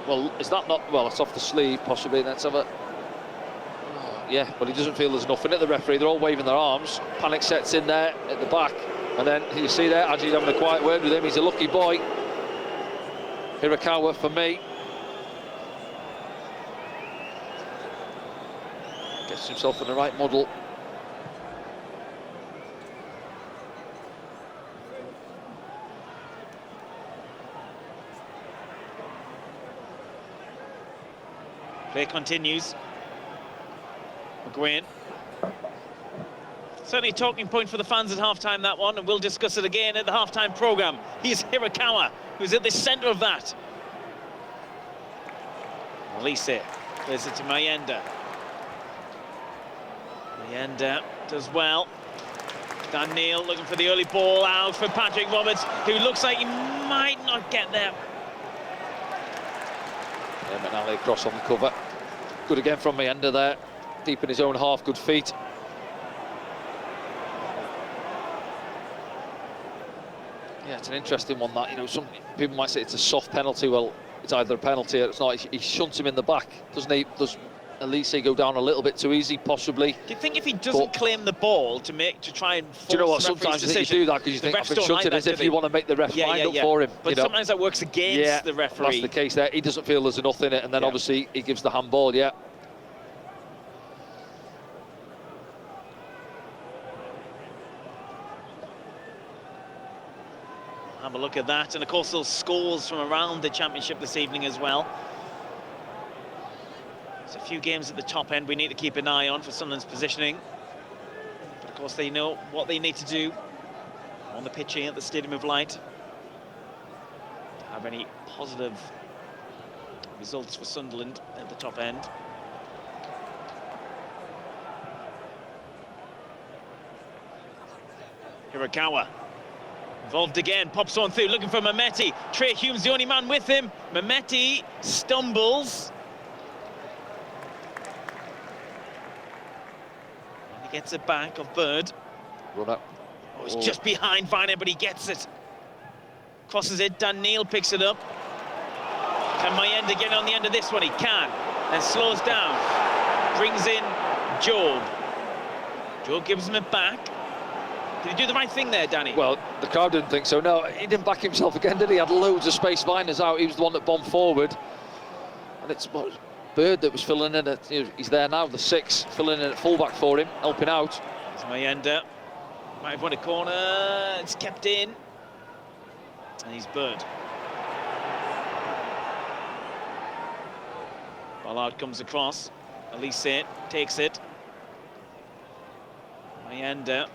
Speaker 1: Well, is that not? Well, it's off the sleeve, possibly. Let's have a. Oh, yeah, but he doesn't feel there's enough in it. The referee, they're all waving their arms. Panic sets in there at the back, and then you see there, Aji's having a quiet word with him. He's a lucky boy. Hirakawa for me. Gets himself in the right model.
Speaker 2: Play continues. McGuinn. Certainly a talking point for the fans at half-time, that one, and we'll discuss it again at the half-time programme. Here's Hirakawa, who's at the centre of that. Elise plays it to Mayenda. Mayenda does well. Dan Neil looking for the early ball out for Patrick Roberts, who looks like he might not get there.
Speaker 1: Yeah, McNally across on the cover. Good again from Mayenda there. Deep in his own half, good feet. Yeah, it's an interesting one, that. You know, some people might say it's a soft penalty. Well, it's either a penalty or it's not. He shunts him in the back, doesn't he? Does Elise go down a little bit too easy, possibly?
Speaker 2: Do you think if he doesn't claim the ball to try and force,
Speaker 1: do you know what?
Speaker 2: the
Speaker 1: Sometimes I think
Speaker 2: decision,
Speaker 1: you do that because you think I've been shunted, as if you want to make the ref mind up for him.
Speaker 2: But
Speaker 1: you know?
Speaker 2: sometimes that works against the referee.
Speaker 1: That's the case there. He doesn't feel there's enough in it, and then obviously he gives the handball. Yeah.
Speaker 2: Have a look at that, and of course those scores from around the championship this evening as well. There's a few games at the top end we need to keep an eye on for Sunderland's positioning, but of course they know what they need to do on the pitch here at the Stadium of Light to have any positive results for Sunderland at the top end. Hirakawa involved again, pops on through, looking for Mehmeti. Trey Hume's the only man with him. Mehmeti stumbles. And he gets it back of Bird.
Speaker 1: Run up.
Speaker 2: Oh, it's just behind Viner, but he gets it. Crosses it, Dan Neil picks it up. Can Mayenda get on the end of this one? He can. Then slows down. Brings in Job. Job gives him it back. Did he do the right thing there, Danny?
Speaker 1: Well, the crowd didn't think so. No, he didn't back himself again, did he? He had loads of space. Viner's out. He was the one that bombed forward. And it's Bird that was filling in. He's there now, the 6, filling in at fullback for him, helping out.
Speaker 2: There's Mayenda. Might have won a corner. It's kept in. And he's Bird. Ballard comes across. Elise takes it. Mayenda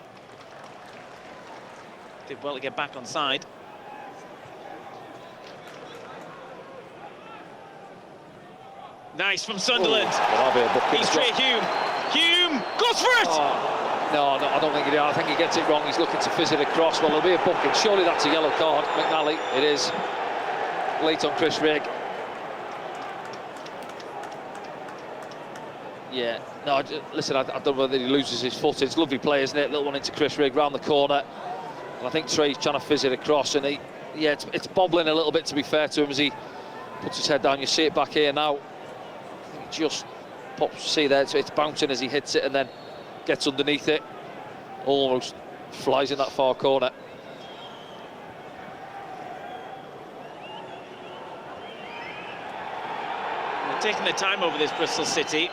Speaker 2: did well to get back on side. Nice from Sunderland. He's Trey Hume. Hume goes for it!
Speaker 1: Oh, no, I don't think he did. I think he gets it wrong. He's looking to fizz it across. Well, there'll be a booking. Surely that's a yellow card. McNally, it is. Late on Chris Rigg. Yeah, no, listen, I don't know whether he loses his foot. It's a lovely play, isn't it? Little one into Chris Rigg, round the corner. And I think Trey's trying to fizz it across, and it's bobbling a little bit, to be fair to him, as he puts his head down. You see it back here now. I think it just pops, see there, it's bouncing as he hits it and then gets underneath it. Almost flies in that far corner.
Speaker 2: They're taking their time over this, Bristol City.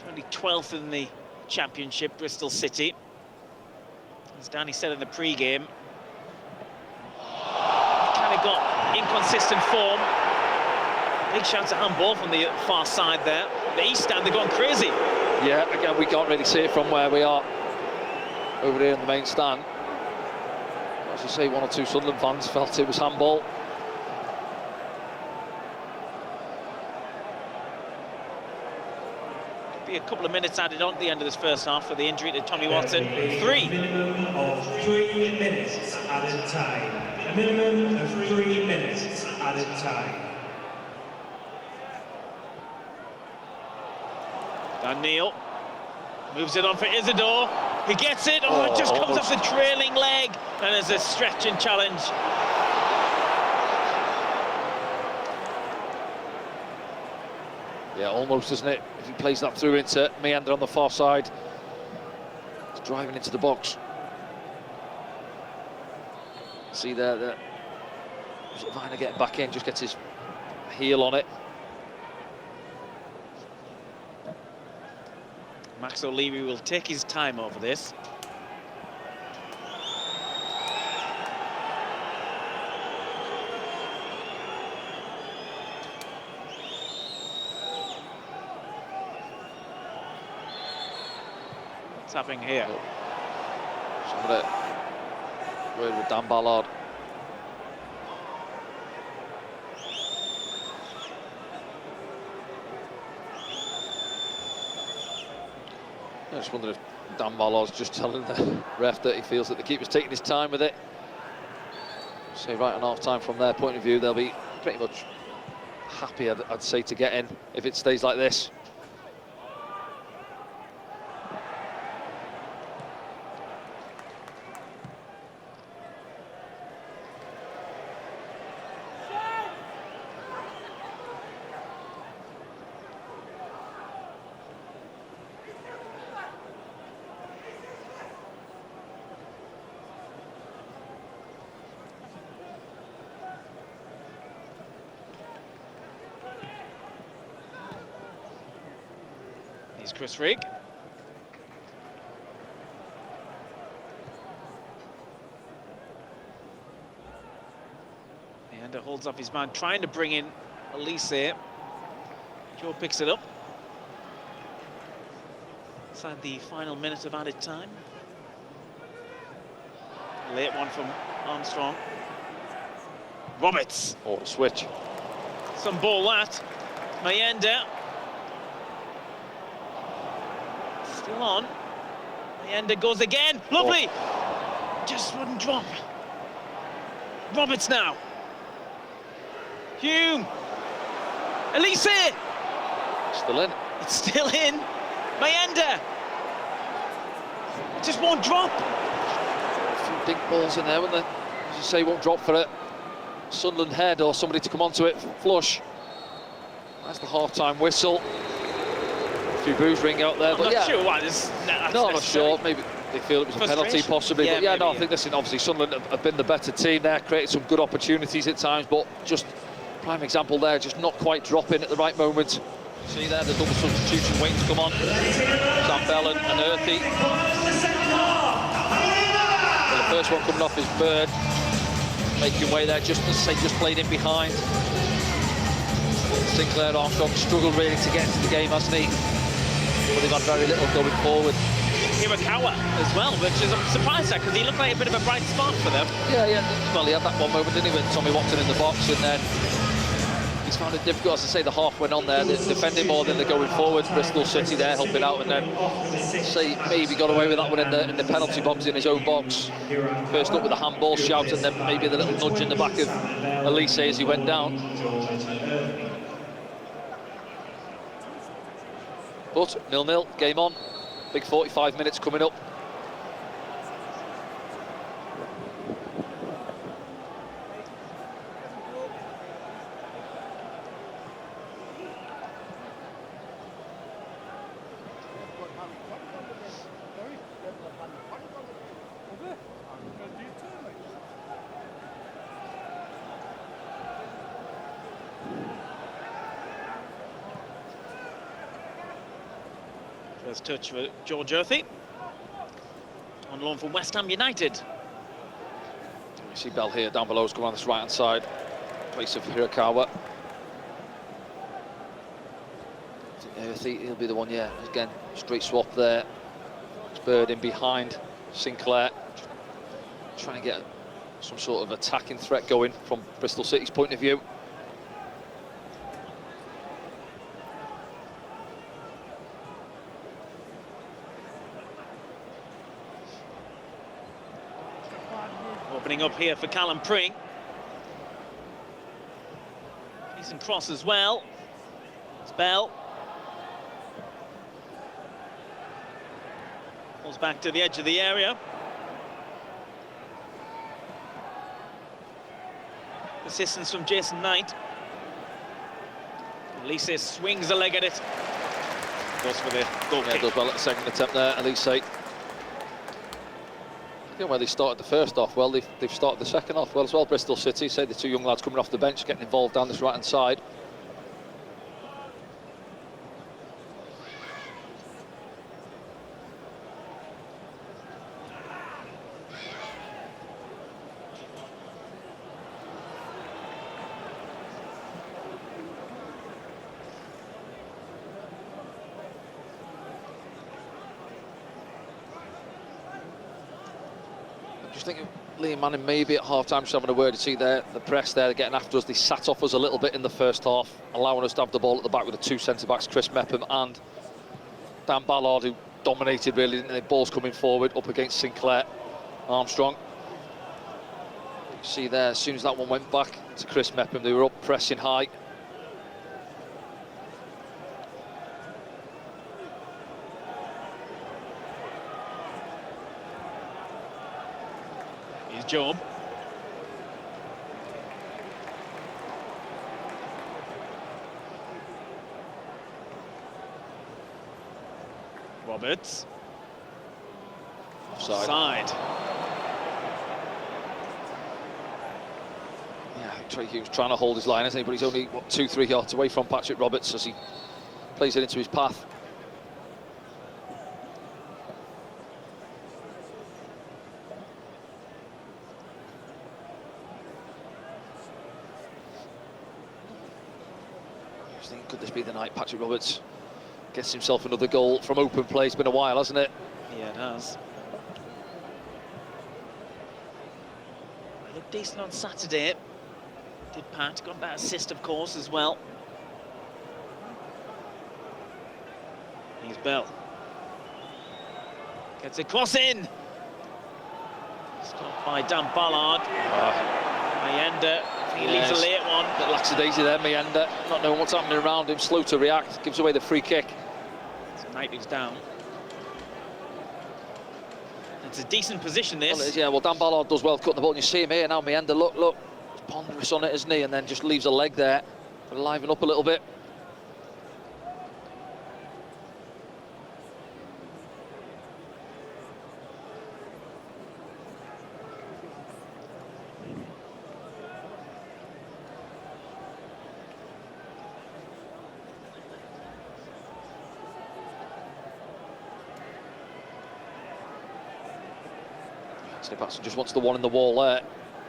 Speaker 2: Only 12th in the championship, Bristol City. As Danny said in the pre-game, kind of got inconsistent form. Big shout to handball from the far side there. The East Stand, they're going crazy.
Speaker 1: Yeah, again, we can't really see it from where we are over here in the main stand. As you say, one or two Sunderland fans felt it was handball.
Speaker 2: Could be a couple of minutes added on at the end of this first half for the injury to Tommy Watson. 3.
Speaker 3: Minimum of 3 minutes added time. A minimum of 3 minutes added time.
Speaker 2: Dan Neil moves it on for Isidore. He gets it. Oh, it just comes off the trailing leg. And there's a stretching challenge.
Speaker 1: Yeah, almost, isn't it? If he plays that through into Meander on the far side, he's driving into the box. See there that Viner getting back in, just gets his heel on it.
Speaker 2: Max O'Leary will take his time over this. What's happening here?
Speaker 1: Somebody word with Dan Ballard. I just wonder if Dan Ballard's just telling the ref that he feels that the keeper's taking his time with it. So right on half-time from their point of view, they'll be pretty much happy, I'd say, to get in if it stays like this.
Speaker 2: Chris Rigg. Meander holds up his man, trying to bring in Elise. Joe picks it up. Inside the final minute of added time. Late one from Armstrong. Roberts.
Speaker 1: Oh, switch.
Speaker 2: Some ball that. Meander. Still on. Meander goes again. Lovely. Oh. Just wouldn't drop. Roberts now. Hume. Elise.
Speaker 1: Still in.
Speaker 2: It's still in. Meander. It just won't drop.
Speaker 1: A few big balls in there, wouldn't there? As you say, won't drop for a Sunderland head or somebody to come onto it flush. That's the half-time whistle. A few boos ring out there,
Speaker 2: I'm
Speaker 1: but
Speaker 2: not sure why this.
Speaker 1: No, I'm not sure. Maybe they feel it was a penalty, possibly.
Speaker 2: Yeah,
Speaker 1: but yeah,
Speaker 2: maybe,
Speaker 1: no, I think listen, obviously Sunderland have been the better team there, created some good opportunities at times, but just prime example there, just not quite dropping at the right moment. See there, the double substitution waiting to come on. Sam Bell and Earthy. Well, the first one coming off is Bird, making way there, just to say, just played in behind. Sinclair Armstrong struggled really to get into the game, hasn't he? But they've had very little going forward.
Speaker 2: Hirakawa as well, which is I'm surprised at because he looked like a bit of a bright spot for them.
Speaker 1: Yeah. Well, he had that one moment, didn't he, with Tommy Watson in the box, and then he's found it difficult, as I say, the half went on there, they're defending more than they're going forward. Bristol City there helping out, and then say maybe got away with that one in the penalty box in his own box. First up with a handball shout, and then maybe the little nudge in the back of Elise as he went down. But 0-0, game on. Big 45 minutes coming up.
Speaker 2: First touch for George Earthy on loan from West Ham United.
Speaker 1: You see Bell here down below, has come on this right hand side, place of Hirakawa. He'll be the one, yeah. Again, straight swap there. It's Bird in behind Sinclair. Trying to get some sort of attacking threat going from Bristol City's point of view.
Speaker 2: Opening up here for Callum Pring. Decent cross as well. It's Bell. Pulls back to the edge of the area. Assistance from Jason Knight. Elise swings a leg at it. Goes for the goal kick.
Speaker 1: Does well at the second attempt there, Elise. Where they started the first half well, they've started the second half well as well. Bristol City, say the two young lads coming off the bench, getting involved down this right-hand side. I think Liam Manning maybe at half-time just having a word to see there. The press there, they're getting after us. They sat off us a little bit in the first half, allowing us to have the ball at the back with the two centre-backs, Chris Mepham and Dan Ballard, who dominated really, didn't they? Balls coming forward up against Sinclair, Armstrong. You see there, as soon as that one went back to Chris Mepham, they were up pressing high.
Speaker 2: Job. Roberts. Offside.
Speaker 1: Yeah, Trey Hughes trying to hold his line, isn't he? But he's only, what, 2-3 yards away from Patrick Roberts as he plays it into his path. Could this be the night Patrick Roberts gets himself another goal from open play? It's been a while, hasn't it?
Speaker 2: Yeah, it has. He looked decent on Saturday. Did Pat, got that assist, of course, as well. Here's Bell. Gets a cross in. Stopped by Dan Ballard. Mayenda. He leaves a late one.
Speaker 1: A bit lackadaisy there, Mayenda. Not knowing what's happening around him. Slow to react. Gives away the free kick.
Speaker 2: So Knight is down. It's a decent position, this.
Speaker 1: Well, it is, yeah. Well, Dan Ballard does well cutting the ball. And you see him here now. Mayenda, look. He's ponderous on it, isn't he? And then just leaves a leg there. Liven up a little bit. Patson just wants the one in the wall there.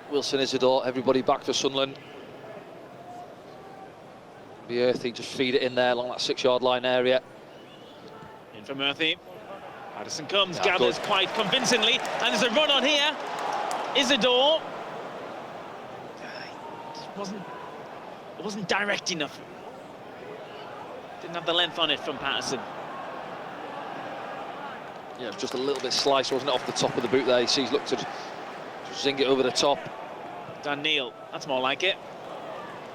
Speaker 1: Wilson Isidore, everybody back for Sunderland. Be earthy, just feed it in there along that 6-yard line area.
Speaker 2: In for Murphy. Addison comes, gathers quite convincingly, and there's a run on here. Isidore. It wasn't direct enough. Didn't have the length on it from Patterson.
Speaker 1: Yeah, it was just a little bit sliced, wasn't it, off the top of the boot there. He's looked to zing it over the top.
Speaker 2: Dan Neil, that's more like it.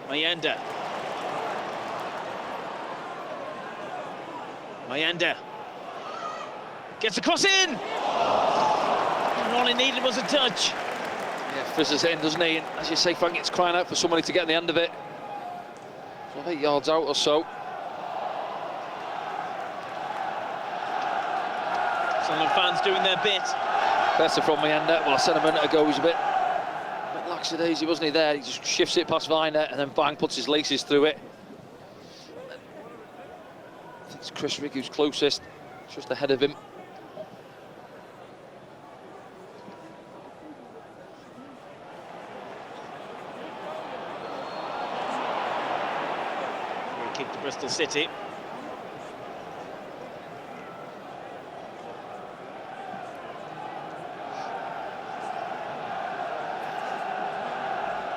Speaker 2: Mayenda. Gets the cross in! And all he needed was a touch.
Speaker 1: Yeah, fizzes it in, doesn't he? And as you say, Frank, it's crying out for somebody to get in the end of it. So 8 yards out or so.
Speaker 2: Sunderland fans doing their bit.
Speaker 1: Better from Mayenda. Well, I said a minute ago, he's a bit lackadaisy, wasn't he, there? He just shifts it past Viner and then bang, puts his laces through it. I think it's Chris Rigg who's closest, just ahead of him.
Speaker 2: Free kick to Bristol City.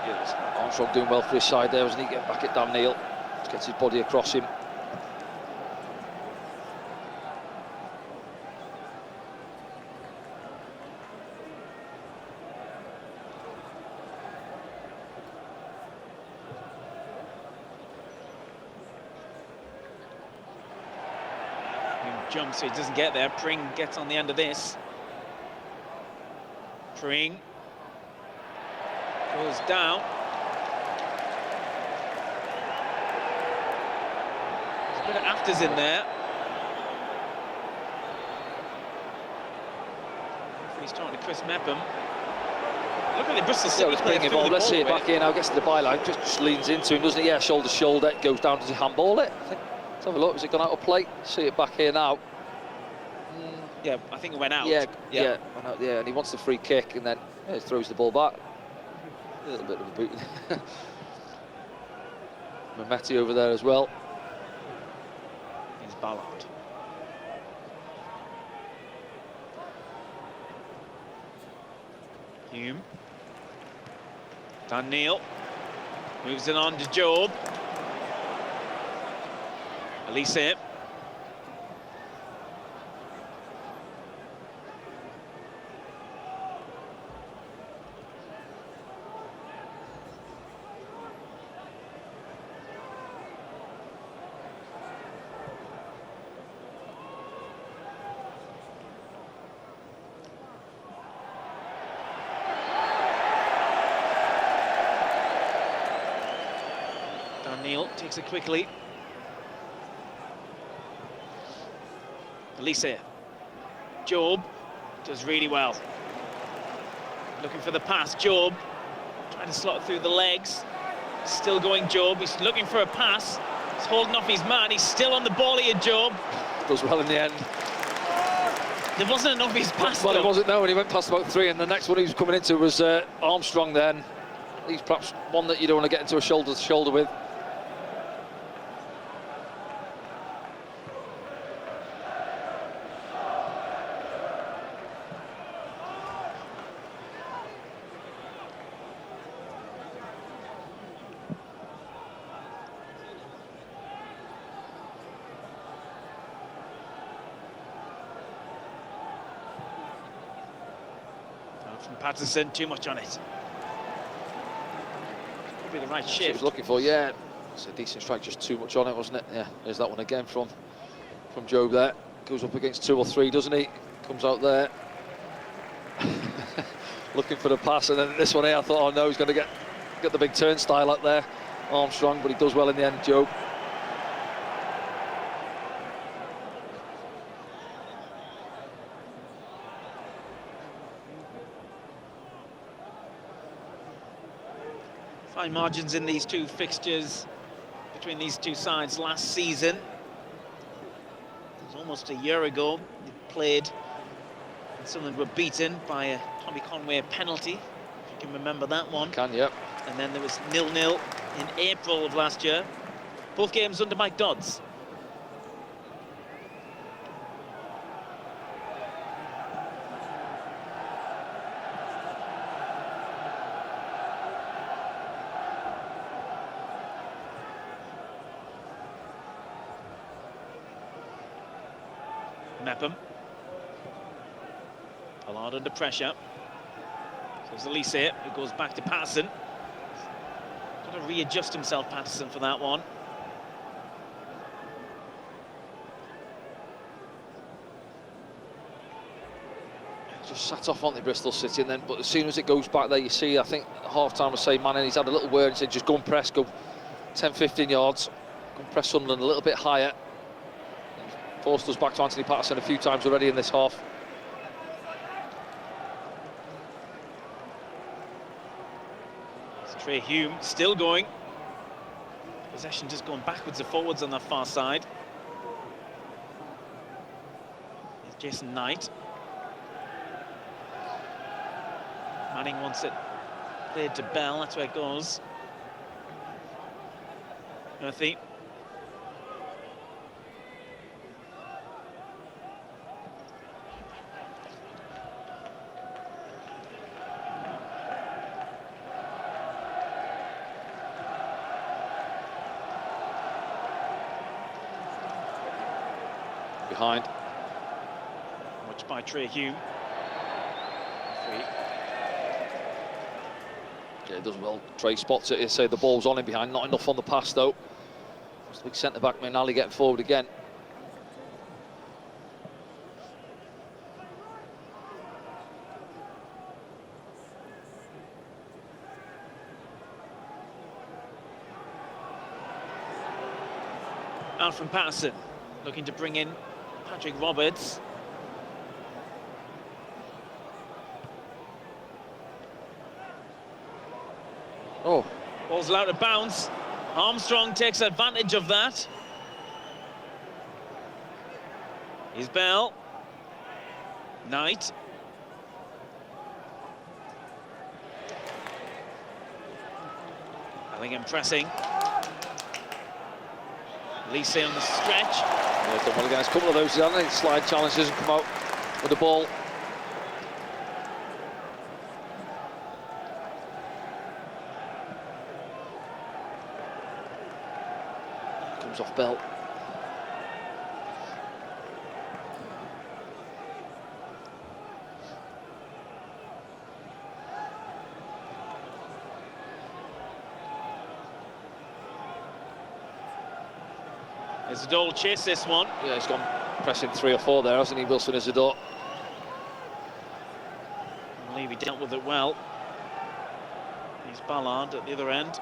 Speaker 2: good.
Speaker 1: Armstrong doing well for his side there, wasn't he? Get back at Dan Neil. Just gets his body across him.
Speaker 2: Jumps so he doesn't get there. Pring gets on the end of this. Pring goes down. There's a bit of afters in there. He's talking to Chris Mepham. Look at the Bristol City player.
Speaker 1: Let's see it back here now. Gets to the byline. Just leans into him, doesn't he? Yeah, shoulder to shoulder. Goes down. Does he handball it? I think. Let's have a look. Has it gone out of play? See it back here now.
Speaker 2: Yeah, I think it went out.
Speaker 1: Yeah.
Speaker 2: Yeah,
Speaker 1: And he wants the free kick, and then he throws the ball back. A little bit of a boot. Mehmeti over there as well.
Speaker 2: He's Ballard. Hume. Dan Neil moves it on to Job. Elise. Dan Neil takes it quickly. Elise. Job does really well. Looking for the pass. Job trying to slot through the legs. Still going Job. He's looking for a pass. He's holding off his man. He's still on the ball here, Job.
Speaker 1: Does well in the end.
Speaker 2: There wasn't enough of his pass.
Speaker 1: Well, it wasn't, no, and he went past about 3, and the next one he was coming into was Armstrong then. He's perhaps one that you don't want to get into a shoulder-to-shoulder with.
Speaker 2: From Patterson, too much on it. Probably the right shift.
Speaker 1: He was looking for, yeah. It's a decent strike, just too much on it, wasn't it? Yeah, there's that one again from Job there. Goes up against 2 or 3, doesn't he? Comes out there. Looking for the pass, and then this one here, I thought, oh no, he's going to get the big turnstile out there. Armstrong, but he does well in the end, Job.
Speaker 2: Fine margins in these two fixtures between these two sides last season. It was almost a year ago they played, and Sunderland were beaten by a Tommy Conway penalty, if you can remember that one.
Speaker 1: Can, yep.
Speaker 2: And then there was 0-0 in April of last year. Both games under Mike Dodds. Mepham. Ballard under pressure. So it's Elise who goes back to Patterson. Got to readjust himself, Patterson, for that one.
Speaker 1: Just sat off on the Bristol City, and then, but as soon as it goes back there, you see, I think at half-time was saying, Manning, he's had a little word and said, just go and press, go 10-15 yards, go and press Sunderland a little bit higher. Forced us back to Anthony Patterson a few times already in this half.
Speaker 2: It's Trey Hume still going. Possession just going backwards and forwards on that far side. It's Jason Knight. Manning wants it played to Bell, that's where it goes. Murphy.
Speaker 1: behind.
Speaker 2: Watched by Trey Hume.
Speaker 1: Yeah, he does well. Trey spots it. He'll say the ball's on him behind. Not enough on the pass though. It's the big centre back McNally getting forward again.
Speaker 2: Out from Patterson, looking to bring in Patrick Roberts.
Speaker 1: Oh,
Speaker 2: Ball's allowed to bounce. Armstrong takes advantage of that. Here's Bell. Knight. Bellingham pressing. Lise on the stretch.
Speaker 1: yeah, done well against a couple of those, hasn't he? Slide challenges and come out with the ball. Comes off Bell.
Speaker 2: Isidore chase this one.
Speaker 1: Yeah, he's gone pressing 3 or 4 there, hasn't he, Wilson Isidore?
Speaker 2: I believe he dealt with it well. Here's Ballard at the other end.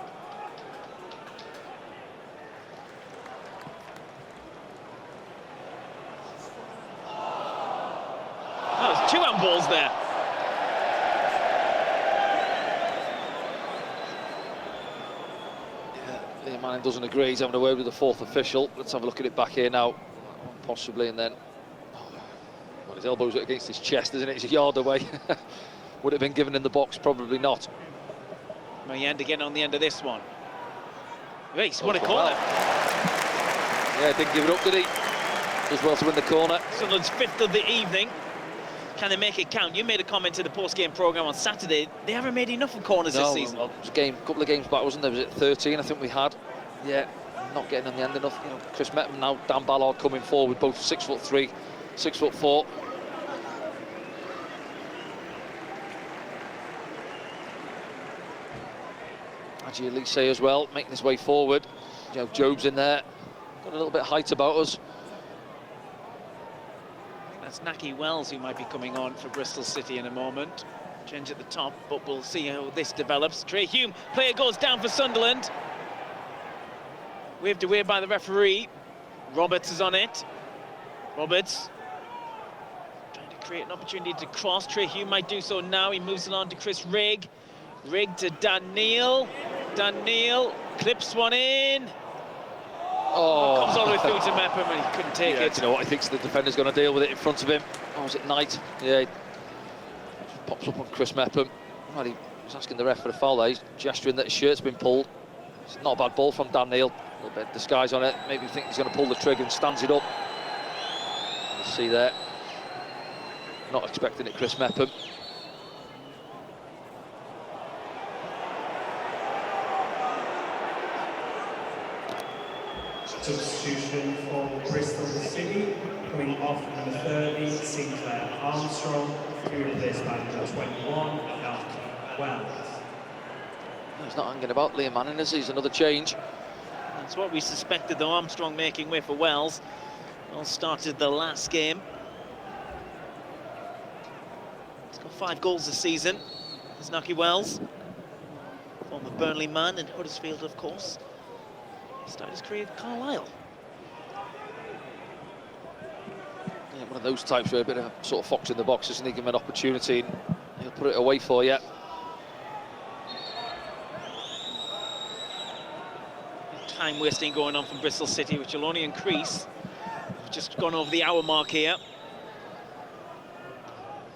Speaker 2: Oh, there's 2 handballs there.
Speaker 1: Liam Manning doesn't agree. He's having a word with the 4th official. Let's have a look at it back here now. Possibly, and then... well, his elbow's against his chest, isn't it? He's a yard away. Would it have been given in the box? Probably not.
Speaker 2: Mayend again on the end of this one. Race, what a corner.
Speaker 1: Yeah, didn't give it up, did he? Does well to win the corner.
Speaker 2: Sunderland's 5th of the evening. Can they make it count? You made a comment to the post-game programme on Saturday. They haven't made enough of corners this season.
Speaker 1: Well, it was a couple of games back, wasn't there? Was it 13? I think we had. Yeah, not getting on the end enough. You know, Chris Mepham now, Dan Ballard coming forward, both 6'3", 6'4". Adji Elise as well, making his way forward. You know, Job's in there. Got a little bit of height about us.
Speaker 2: That's Naki Wells who might be coming on for Bristol City in a moment. Change at the top, but we'll see how this develops. Trey Hume, player goes down for Sunderland. Waved away by the referee. Roberts is on it. Roberts trying to create an opportunity to cross. Trey Hume might do so now. He moves along to Chris Rigg. Rigg to Dan Neil. Dan Neil clips one in.
Speaker 1: Oh,
Speaker 2: Comes all the way through to Mepham and he couldn't take it.
Speaker 1: Do you know what? He thinks the defender's going to deal with it in front of him. Oh, was it Knight? Yeah, he pops up on Chris Mepham. Well, he was asking the ref for a foul there. He's gesturing that his shirt's been pulled. It's not a bad ball from Dan Neil. A little bit of disguise on it. Maybe think he's going to pull the trigger and stands it up. You see there. Not expecting it, Chris Mepham.
Speaker 3: Substitution for Bristol City, coming off number 30, Sinclair Armstrong, to be replaced by number 21, Naki Wells.
Speaker 1: He's not hanging about, Liam Manning, is he? He's another change.
Speaker 2: That's what we suspected, though. Armstrong making way for Wells. Wells started the last game. He's got 5 goals this season. There's Naki Wells, former Burnley man in Huddersfield, of course. Started his career at Carlisle.
Speaker 1: Yeah, one of those types where a bit of sort of fox in the box, isn't he? Give him an opportunity and he'll put it away for you.
Speaker 2: Time wasting going on from Bristol City, which will only increase. We've just gone over the hour mark here.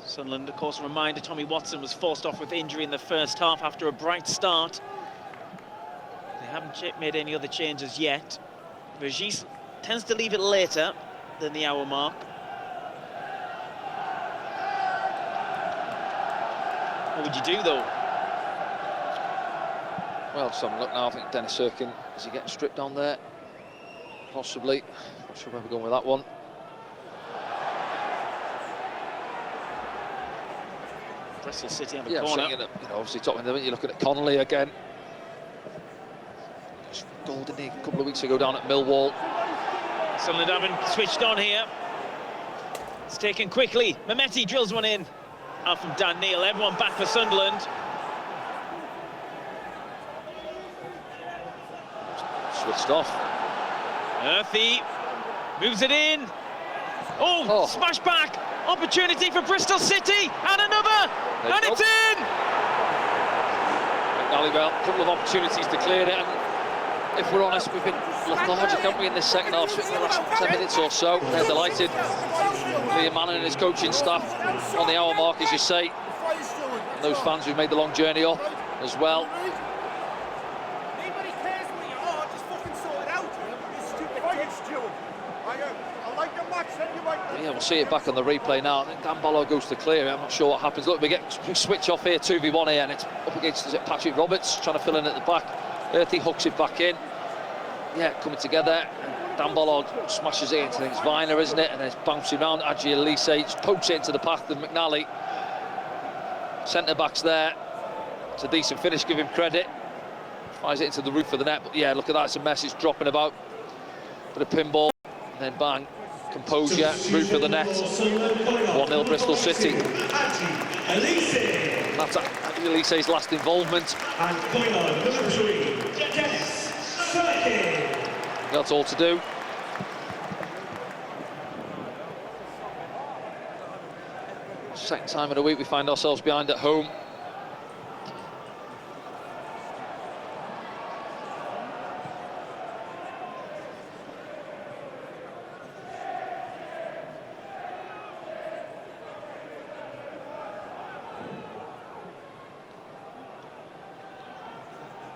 Speaker 2: Sunderland, of course, a reminder, Tommy Watson was forced off with injury in the first half after a bright start. They haven't made any other changes yet. Regis tends to leave it later than the hour mark. What would you do, though?
Speaker 1: Well, let's have a look now. I think Dennis Erkin, is he getting stripped on there? Possibly. Not sure where we're going with that one.
Speaker 2: Bristol City have a
Speaker 1: Yeah,
Speaker 2: corner.
Speaker 1: obviously top of the minute, you're looking at Connolly again. Goal, didn't he, a couple of weeks ago down at Millwall.
Speaker 2: Sunderland haven't switched on here. It's taken quickly. Mehmeti drills one in. Out from Dan Neil. Everyone back for Sunderland.
Speaker 1: Switched off.
Speaker 2: Earthy moves it in. Oh, smash back. Opportunity for Bristol City. And another. And it's in.
Speaker 1: McNally, well, a couple of opportunities to clear it. And if we're honest, we've been lethargic, haven't we, in this second half, in the last 10 minutes or so. They're delighted. Liam Manning and his coaching staff on the hour mark, as you say. And those fans who've made the long journey up as well. Yeah, we'll see it back on the replay now. I think Dan Bollo goes to clear it. I'm not sure what happens. Look, we switch off here, 2v1 here, and it's up against, is it Patrick Roberts, trying to fill in at the back. Earthy hooks it back in. Yeah, coming together. And Dan Bollo smashes it into, I think it's Viner, isn't it? And then it's bouncing around. Adji Elise just pokes it into the path of McNally. Centre-back's there. It's a decent finish, give him credit. Fires it into the roof of the net. But yeah, look at that, it's a mess. It's dropping about. Bit of pinball. And then bang. Composure, roof of the net. 1-0 Bristol City. That's Elise's last involvement.
Speaker 3: And point on number 3, Dennis Sirkin.
Speaker 1: That's all to do. Second time in a week we find ourselves behind at home.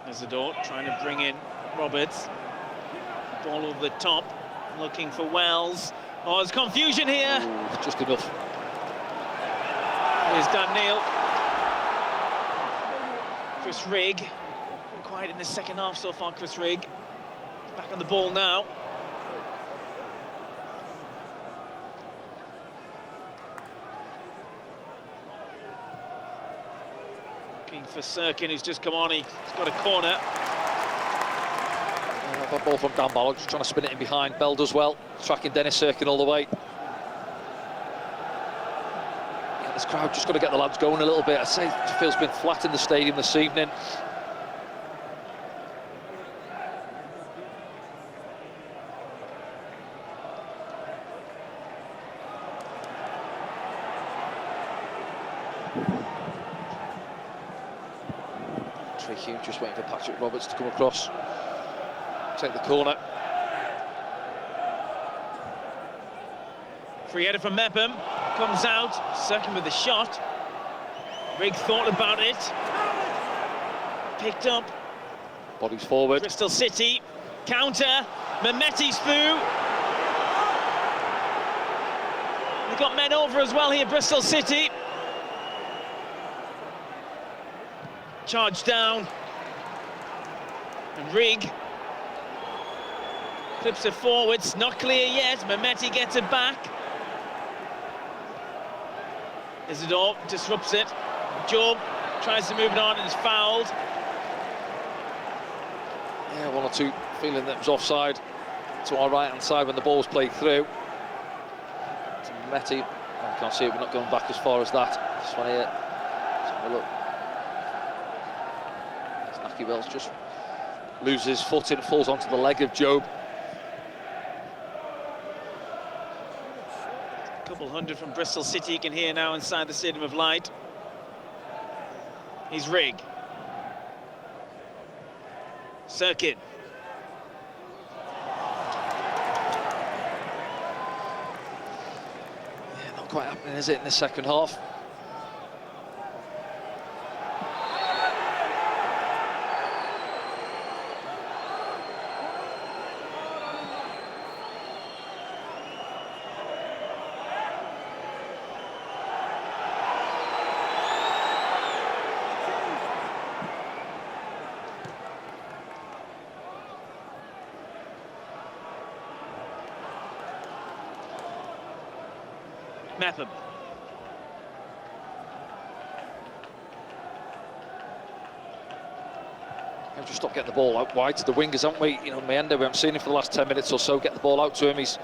Speaker 2: Isidore trying to bring in Roberts. Ball over the top, looking for Wells. Oh, there's confusion here.
Speaker 1: Ooh, just enough.
Speaker 2: Here's Dan Neil. Chris Rigg. Quiet in the second half so far, Chris Rigg. Back on the ball now. Looking for Sirkin, who's just come on. He's got a corner.
Speaker 1: That ball from Dan Bollo, just trying to spin it in behind. Bell does well, tracking Dennis Sirkin all the way. Yeah, this crowd just got to get the lads going a little bit. I'd say it feels been flat in the stadium this evening. Tricky, just waiting for Patrick Roberts to come across. Take the corner.
Speaker 2: Free header from Mepham, comes out, Sirkin with the shot. Rigg thought about it. Picked up.
Speaker 1: Bodies forward.
Speaker 2: Bristol City, counter, Mehmeti Spoo. They've got men over as well here, Bristol City. Charge down. And Rigg clips it forwards, not clear yet. Mehmeti gets it back. Isidore disrupts it. Job tries to move it on and is fouled.
Speaker 1: Yeah, one or two feeling that it was offside to our right hand side when the ball was played through. To Mehmeti. I can't see it, we're not going back as far as that. This one here. Let's have a look. Naki Wells just loses his foot and falls onto the leg of Job.
Speaker 2: A couple hundred from Bristol City you can hear now inside the Stadium of Light. He's Rigg. Sirkin.
Speaker 1: Yeah, not quite happening, is it, in the second half?
Speaker 2: Mepham.
Speaker 1: We've just stopped getting the ball out wide to the wingers, haven't we? You know, Mayenda, we haven't seen him for the last 10 minutes or so get the ball out to him. He's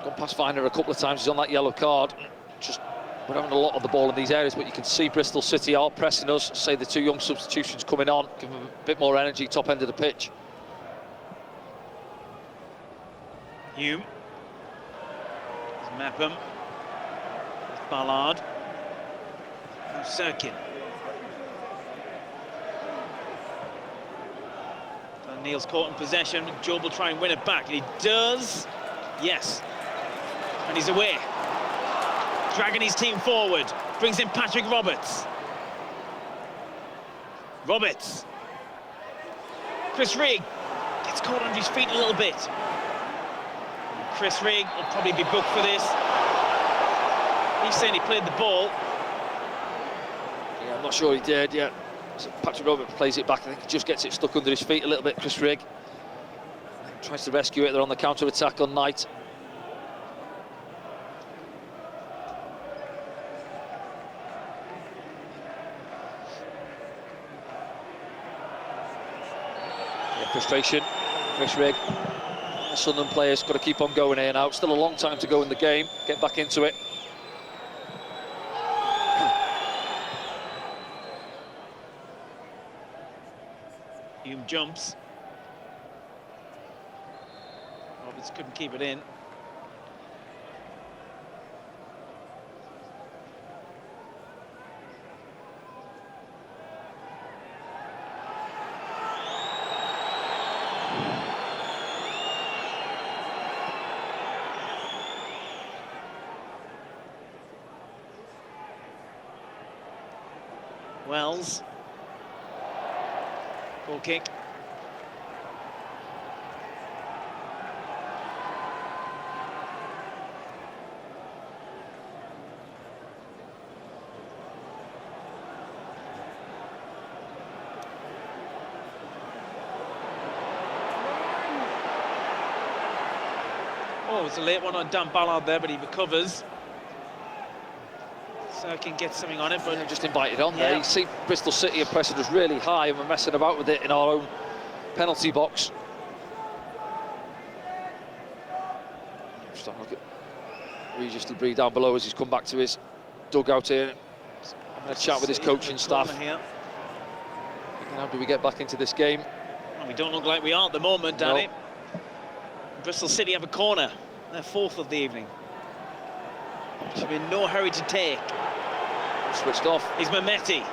Speaker 1: gone past Viner a couple of times. He's on that yellow card. Just we're having a lot of the ball in these areas, but you can see Bristol City are pressing us. Say the two young substitutions coming on, give them a bit more energy, top end of the pitch.
Speaker 2: Hume. There's Mapham. There's Ballard. Now Sirkin. Neil's caught in possession. Job will try and win it back, and he does. Yes. And he's away. Dragging his team forward. Brings in Patrick Roberts. Roberts. Chris Rigg gets caught under his feet a little bit. Chris Rigg will probably be booked for this. He's saying he played the ball.
Speaker 1: Yeah, I'm not sure he did yet. So Patrick Roberts plays it back. I think he just gets it stuck under his feet a little bit. Chris Rigg tries to rescue it. They're on the counter-attack on Knight. Yeah, frustration. Chris Rigg. The Sunderland players got to keep on going here now. Still a long time to go in the game. Get back into it.
Speaker 2: Hume jumps. Roberts couldn't keep it in. Wells. Goal kick. Oh, it's a late one on Dan Ballard there, but he recovers. Sirkin gets something on it, but
Speaker 1: Just invited on there. You see Bristol City are pressing us really high and we're messing about with it in our own penalty box. Just have a look at Regis Debris down below as he's come back to his dugout here. Having a chat with his coaching staff.
Speaker 2: Here.
Speaker 1: How do we get back into this game?
Speaker 2: Well, we don't look like we are at the moment, Danny.
Speaker 1: No.
Speaker 2: Bristol City have a corner. They're fourth of the evening. Should be in no hurry to take.
Speaker 1: Switched off.
Speaker 2: He's Mehmeti.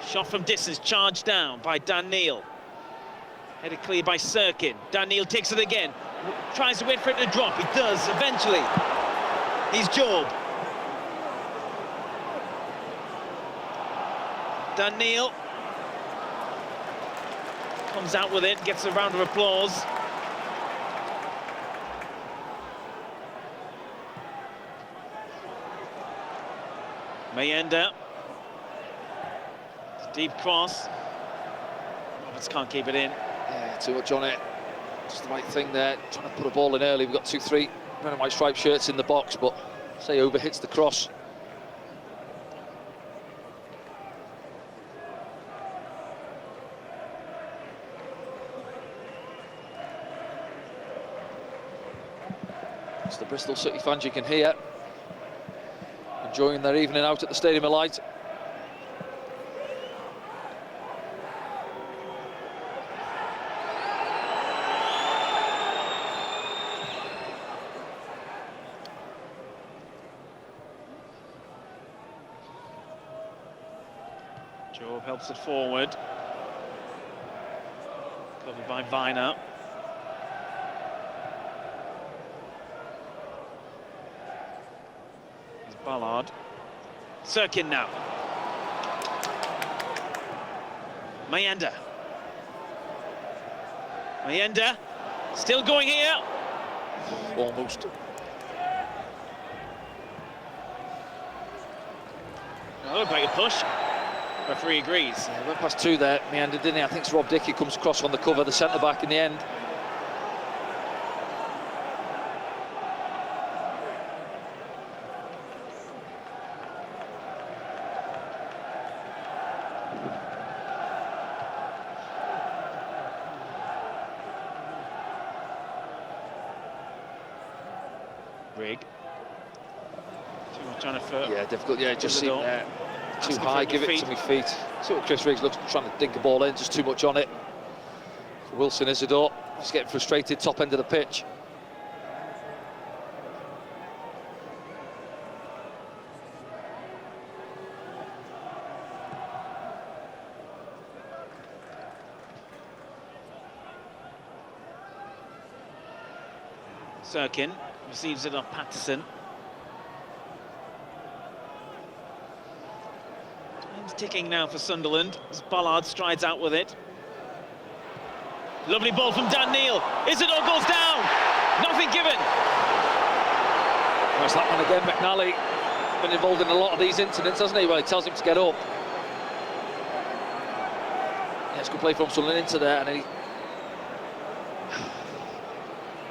Speaker 2: Shot from distance, charged down by Dan Neil. Headed clear by Sirkin. Dan Neil takes it again. Tries to wait for it to drop. He does, eventually. He's Job. Dan Neil comes out with it, gets a round of applause. Mayenda. Deep cross. Roberts can't keep it in.
Speaker 1: Yeah, too much on it. Just the right thing there. Trying to put a ball in early. We've got 2-3 red and white striped shirts in the box, but say over hits the cross. It's the Bristol City fans you can hear enjoying their evening out at the Stadium of Light.
Speaker 2: Job helps it forward. Covered by Viner. Ballard. Sirkin now. Mayenda. Mayenda. Still going here.
Speaker 1: Almost.
Speaker 2: Oh, looked like a push. Referee agrees.
Speaker 1: Yeah, went past two there, Mayenda, didn't he? I think it's Rob Dickey comes across on the cover, the centre-back in the end.
Speaker 2: Rigg. Too much on it for...
Speaker 1: Yeah, difficult. Yeah, just seemed too
Speaker 2: Asking
Speaker 1: high.
Speaker 2: for
Speaker 1: Give it to my feet. See what Chris Riggs looks, trying to dink a ball in, just too much on it. For Wilson Isidore, he's getting frustrated, top end of the pitch.
Speaker 2: Sirkin receives it off Patterson. Time's ticking now for Sunderland as Ballard strides out with it. Lovely ball from Dan Neil. Isidore goes down. Nothing given.
Speaker 1: There's that one again. McNally been involved in a lot of these incidents, hasn't he? Well, he tells him to get up. Yeah, it's good play from Sunderland into there, and then he...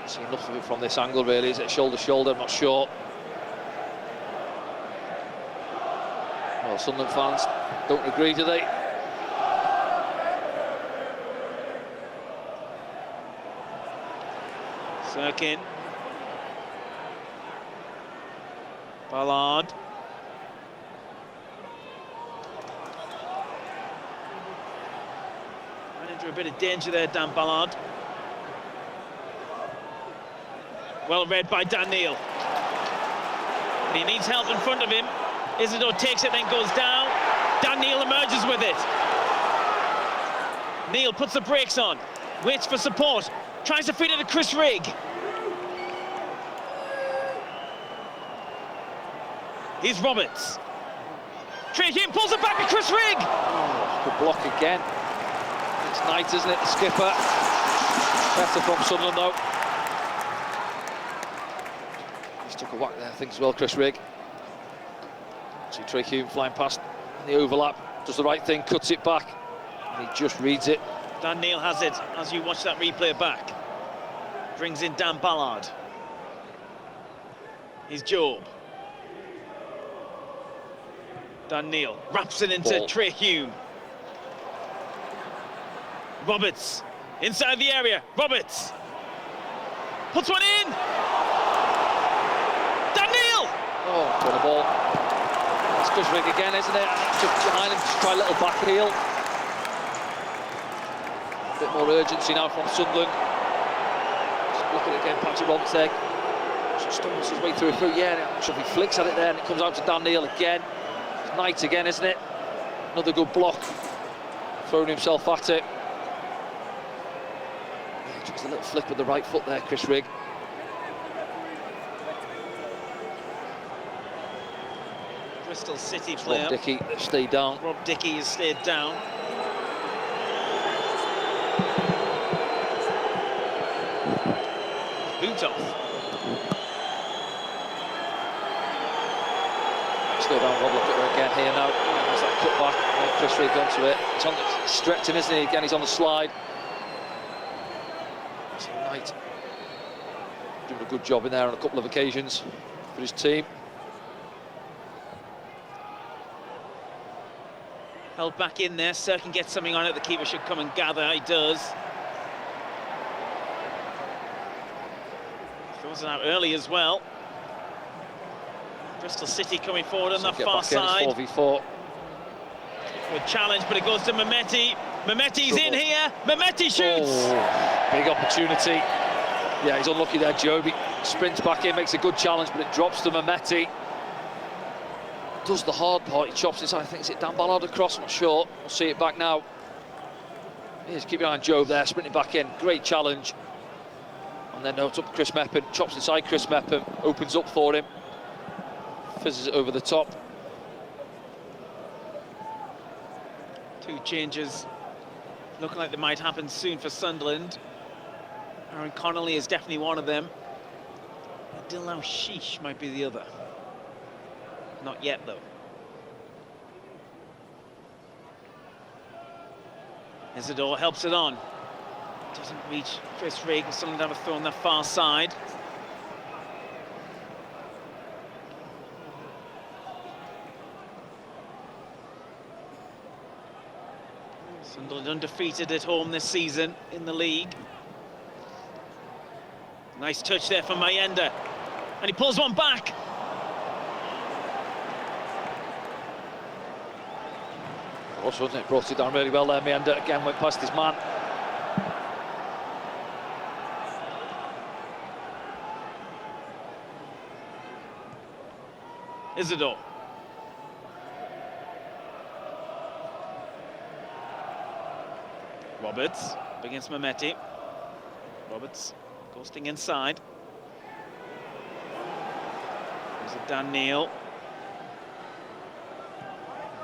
Speaker 1: see enough of it from this angle, really. Is it shoulder to shoulder? I'm not sure. Well, Sunderland fans don't agree, do they?
Speaker 2: Sirkin. Ballard. Ran into a bit of danger there, Dan Ballard. Well read by Dan Neil. And he needs help in front of him. Isidore takes it, then goes down. Dan Neil emerges with it. Neil puts the brakes on, waits for support, tries to feed it to Chris Rigg. Here's Roberts. Trey Hume pulls it back to Chris Rigg.
Speaker 1: Oh, good block again. It's Knight, isn't it, the skipper? Better from Sunderland, though. He's took a whack there, I think, as well, Chris Rigg. See Trey Hume flying past in the overlap, does the right thing, cuts it back, and he just reads it.
Speaker 2: Dan Neil has it as you watch that replay back. Brings in Dan Ballard. Here's Job. Dan Neil wraps it into Trey Hume. Roberts inside the area. Roberts puts one in. Dan Neil.
Speaker 1: Oh, got a ball. It's Chris Rigg again, isn't it? Just behind him, just try a little back heel. A bit more urgency now from Sunderland. Just look at it again, Patrick Roberts there. Just stumbles his way through. Yeah, I'm not sure if he flicks at it there, and it comes out to Dan Neil again. It's Knight again, isn't it? Another good block. Throwing himself at it. Yeah, just a little flick with the right foot there, Chris Rigg.
Speaker 2: Bristol City player.
Speaker 1: Rob Dickie stayed down.
Speaker 2: Rob Dickie has stayed down. Boot off.
Speaker 1: Slow down, Rob, look at her again here now. There's that cut back, Chris Rigg onto it. It's on the stretching, isn't he? Again, he's on the slide. So Knight doing a good job in there on a couple of occasions for his team.
Speaker 2: Held back in there. Sirkin gets something on it. The keeper should come and gather. He does. Throws it out early as well. Bristol City coming forward on the far side.
Speaker 1: 4v4.
Speaker 2: Good challenge, but it goes to Mehmeti. Mehmeti's in here. Mehmeti shoots.
Speaker 1: Oh, big opportunity. Yeah, he's unlucky there, Joe. He sprints back in, makes a good challenge, but it drops to Mehmeti. Does the hard part, he chops inside. I think it's Dan Ballard across, I'm not sure. We'll see it back now. Here's keep your eye on Joe there, sprinting back in. Great challenge. And then it's up to Chris Mepham, chops inside Chris Mepham, opens up for him. Fizzes it over the top.
Speaker 2: Two changes looking like they might happen soon for Sunderland. Aaron Connolly is definitely one of them. Dilnau Sheesh might be the other. Not yet, though. Isidore helps it on. Doesn't reach Chris Rigg. Sunderland have a throw on the far side. Sunderland undefeated at home this season in the league. Nice touch there from Mayenda. And he pulls one back.
Speaker 1: Also, wasn't it? Brought it down really well there. Meander again went past his man.
Speaker 2: Isidore. Roberts up against Mehmeti. Roberts ghosting inside. There's a Dan Neil.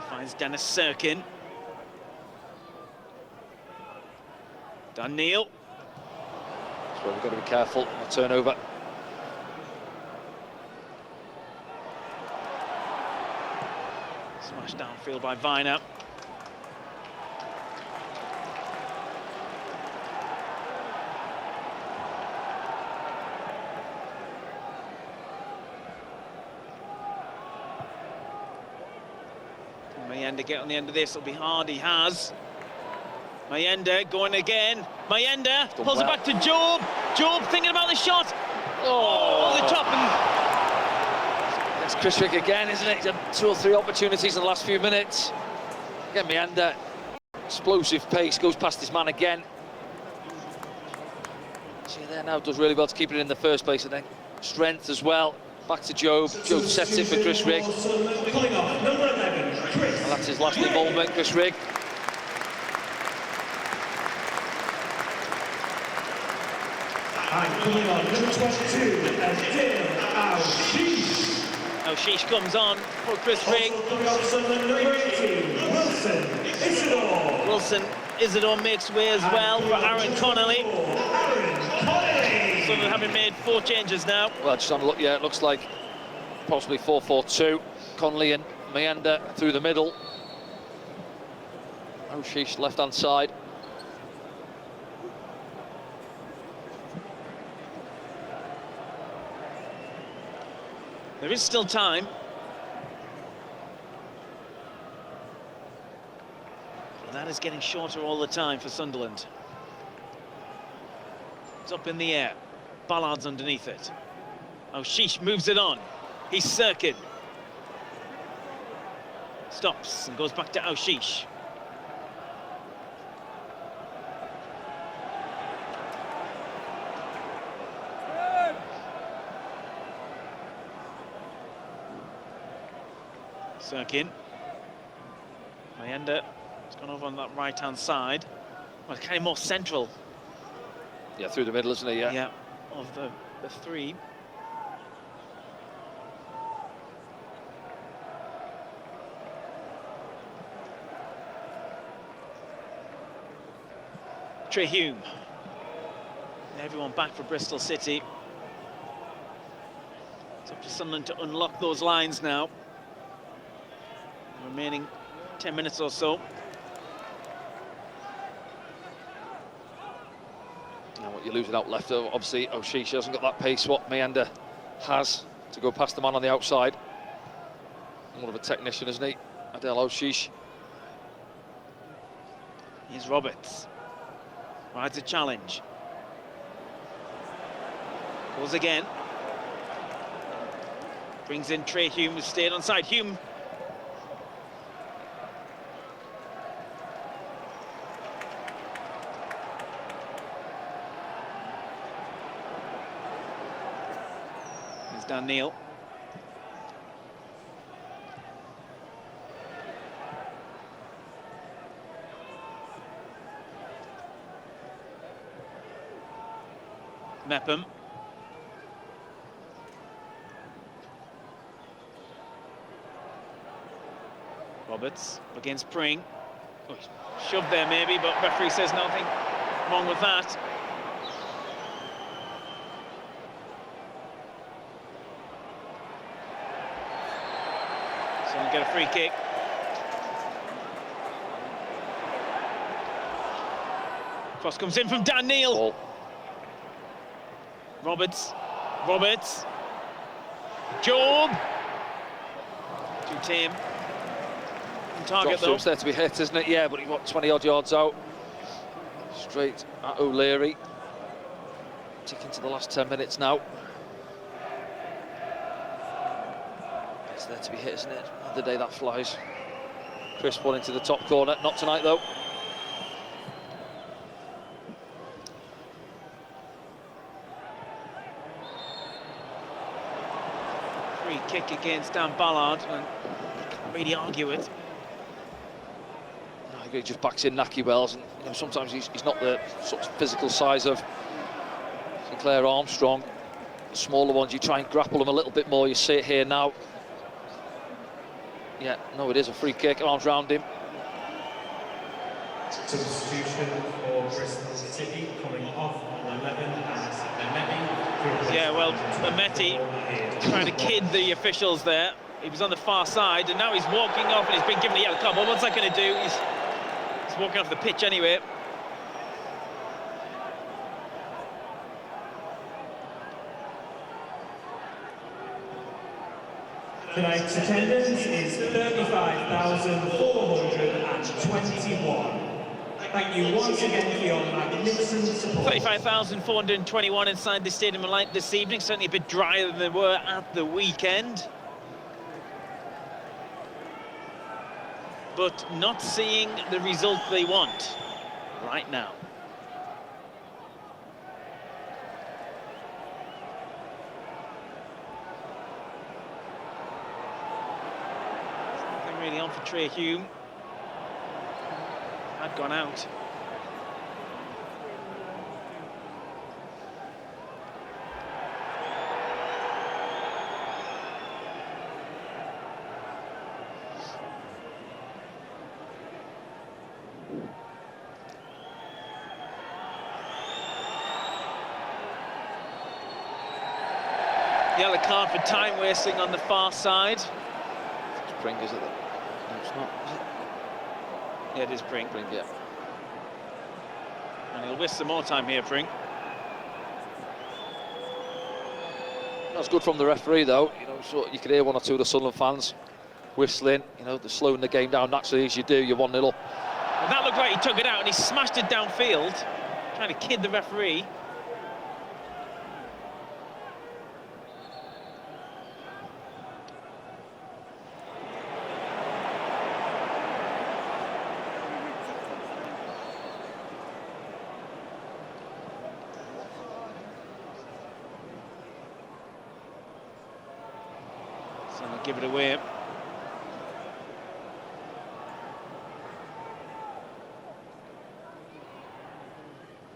Speaker 2: Finds Dennis Serkin. Dan Neil.
Speaker 1: That's where we've got to be careful on the turnover.
Speaker 2: Smashed downfield by Viner. Mayenda get on the end of this, it'll be hard, he has. Mayenda going again. Mayenda pulls it back to Job. Job thinking about the shot. Oh, the top. And
Speaker 1: it's Chris Rigg again, isn't it? He's had 2 or 3 opportunities in the last few minutes. Again, Mayenda, explosive pace, goes past his man again. See there now, does really well to keep it in the first place, and then strength as well. Back to Job. Job sets it for Chris Rigg. And that's his last involvement, Chris Rigg.
Speaker 3: And coming on, number 22,
Speaker 2: Sheesh comes on for Chris Rigg.
Speaker 3: Number 18,
Speaker 2: Wilson Isidore makes way as well for Aaron Connolly. Sunderland having made 4 changes now.
Speaker 1: Well, just have a look, yeah, it looks like possibly 4-4-2. Connolly and Mayenda through the middle. Sheesh left-hand side.
Speaker 2: There is still time. But that is getting shorter all the time for Sunderland. It's up in the air. Ballard's underneath it. Sheesh moves it on. He's Serkin. Stops and goes back to Sheesh. Serkin. Mayenda has gone over on that right-hand side. Well, kind of more central.
Speaker 1: Yeah, through the middle, isn't he?
Speaker 2: Yeah, of the 3. Trey Hume. Everyone back for Bristol City. It's up to Sunderland to unlock those lines now. Remaining 10 minutes or so.
Speaker 1: Now what you're losing out left, obviously, Sheesh hasn't got that pace what Mayenda has to go past the man on the outside. More of a technician, isn't he? Adel Sheesh.
Speaker 2: Here's Roberts. Rides a challenge. Goes again. Brings in Trey Hume, who stayed on side. Hume. Here's Dan Neil. Mepham. Roberts against Pring. Oh, shoved there maybe, but referee says nothing wrong with that. So we'll get a free kick. Cross comes in from Dan Neil.
Speaker 1: Ball.
Speaker 2: Roberts. Job. Too tame. Target though.
Speaker 1: It's there to be hit, isn't it? Yeah, but he got 20 odd yards out. Straight at O'Leary. Ticking to the last 10 minutes now. It's there to be hit, isn't it? The day that flies. Crisp one into the top corner. Not tonight, though.
Speaker 2: Free kick against Dan Ballard, and can't really argue it.
Speaker 1: No, he just backs in Naki Wells, and you know, sometimes he's not the sort of physical size of Sinclair Armstrong. The smaller ones, you try and grapple them a little bit more. You see it here now. Yeah, no, it is a free kick. Arms round him.
Speaker 3: Substitution for Bristol City coming off on 11 as Mehmeti.
Speaker 2: Yeah, well, Mehmeti trying to kid the officials there. He was on the far side, and now he's walking off, and he's been given a yellow card. Well, what's that going to do? He's walking off the pitch anyway.
Speaker 3: Tonight's attendance is 35,421. Thank you once again for your magnificent support.
Speaker 2: 35,421 inside the Stadium of Light this evening. Certainly a bit drier than they were at the weekend. But not seeing the result they want right now. Nothing really on for Trey Hume. Had gone out. Yellow card for time wasting on the far side.
Speaker 1: Spring, is it? No, it's not, is it?
Speaker 2: Yeah, it is Pring.
Speaker 1: Pring, yeah.
Speaker 2: And he'll waste some more time here, Pring.
Speaker 1: That's good from the referee, though. You know, so you could hear one or two of the Sunderland fans whistling. You know, they're slowing the game down naturally as you do. You're 1-0 up.
Speaker 2: Well, that looked like he took it out and he smashed it downfield, trying to kid the referee. Give it away.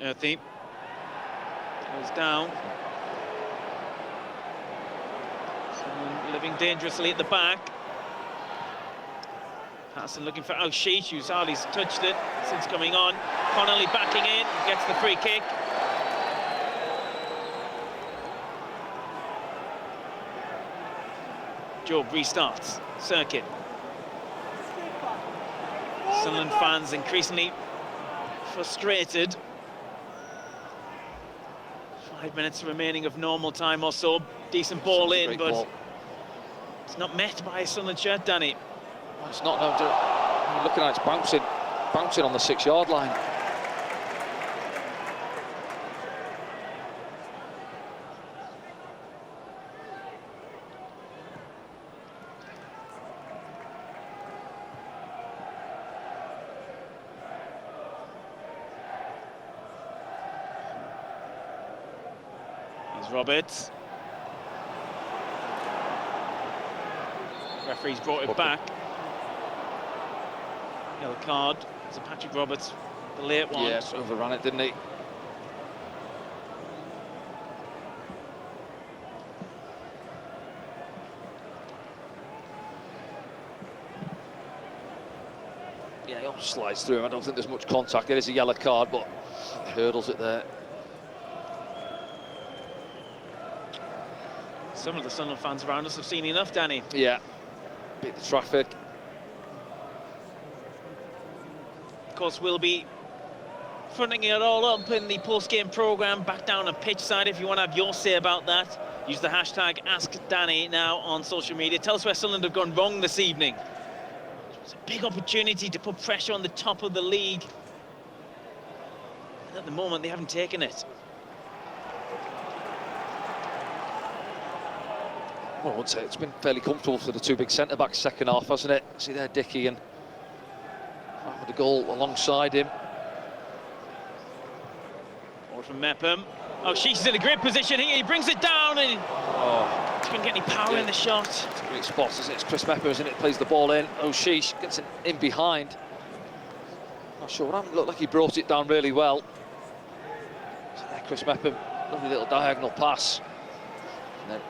Speaker 2: Earthy goes down. Someone living dangerously at the back. Patterson looking for O'Sheet, who's hardly touched it since coming on. Connolly backing in, gets the free kick. Job restarts, circuit. Sunderland fans increasingly frustrated. 5 minutes remaining of normal time or so. Decent ball in, but ball. It's not met by a Sunderland shirt, Danny.
Speaker 1: Well, it's not. No, you're looking at it, it's bouncing on the 6-yard line.
Speaker 2: Roberts. Referee's brought it back. Yellow card. It's a Patrick Roberts, the late one.
Speaker 1: Yes, overran it, didn't he? Yeah, he almost slides through him. I don't think there's much contact. There is a yellow card, but he hurdles it there.
Speaker 2: Some of the Sunderland fans around us have seen enough, Danny.
Speaker 1: Yeah, beat the traffic.
Speaker 2: Of course, we'll be fronting it all up in the post-game programme back down on pitch side. If you want to have your say about that, use the hashtag AskDanny now on social media. Tell us where Sunderland have gone wrong this evening. It's a big opportunity to put pressure on the top of the league. And at the moment, they haven't taken it.
Speaker 1: Well, I would say it's been fairly comfortable for the two big centre-backs second half, hasn't it? See there, Dickey and with the goal alongside him.
Speaker 2: Forward from Mepham. Oh, she's in a great position here. He brings it down and he couldn't get any power in the shot.
Speaker 1: It's a great spot, isn't it? It's Chris Mepham, isn't it? Plays the ball in. O'Shea gets it in behind. Not sure what happened. Looked like he brought it down really well. So there, Chris Mepham, lovely little diagonal pass. And then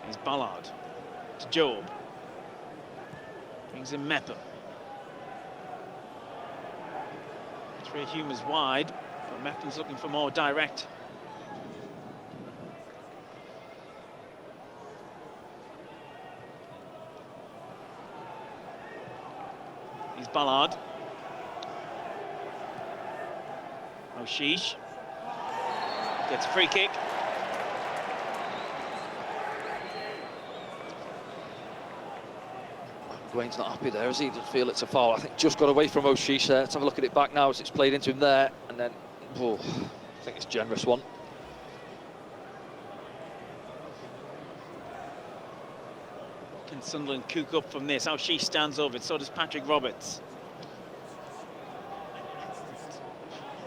Speaker 2: Here's Ballard to Job. Brings in Mepham. Trey Hume is wide, but Mepham's looking for more direct. Here's Ballard. O'Shea gets a free kick.
Speaker 1: Gwain's not happy there, is he? He doesn't feel it's a foul. I think just got away from O'Shea there. Let's have a look at it back now as it's played into him there. And then, I think it's a generous one.
Speaker 2: Can Sunderland cook up from this? O'Shea stands over it, so does Patrick Roberts.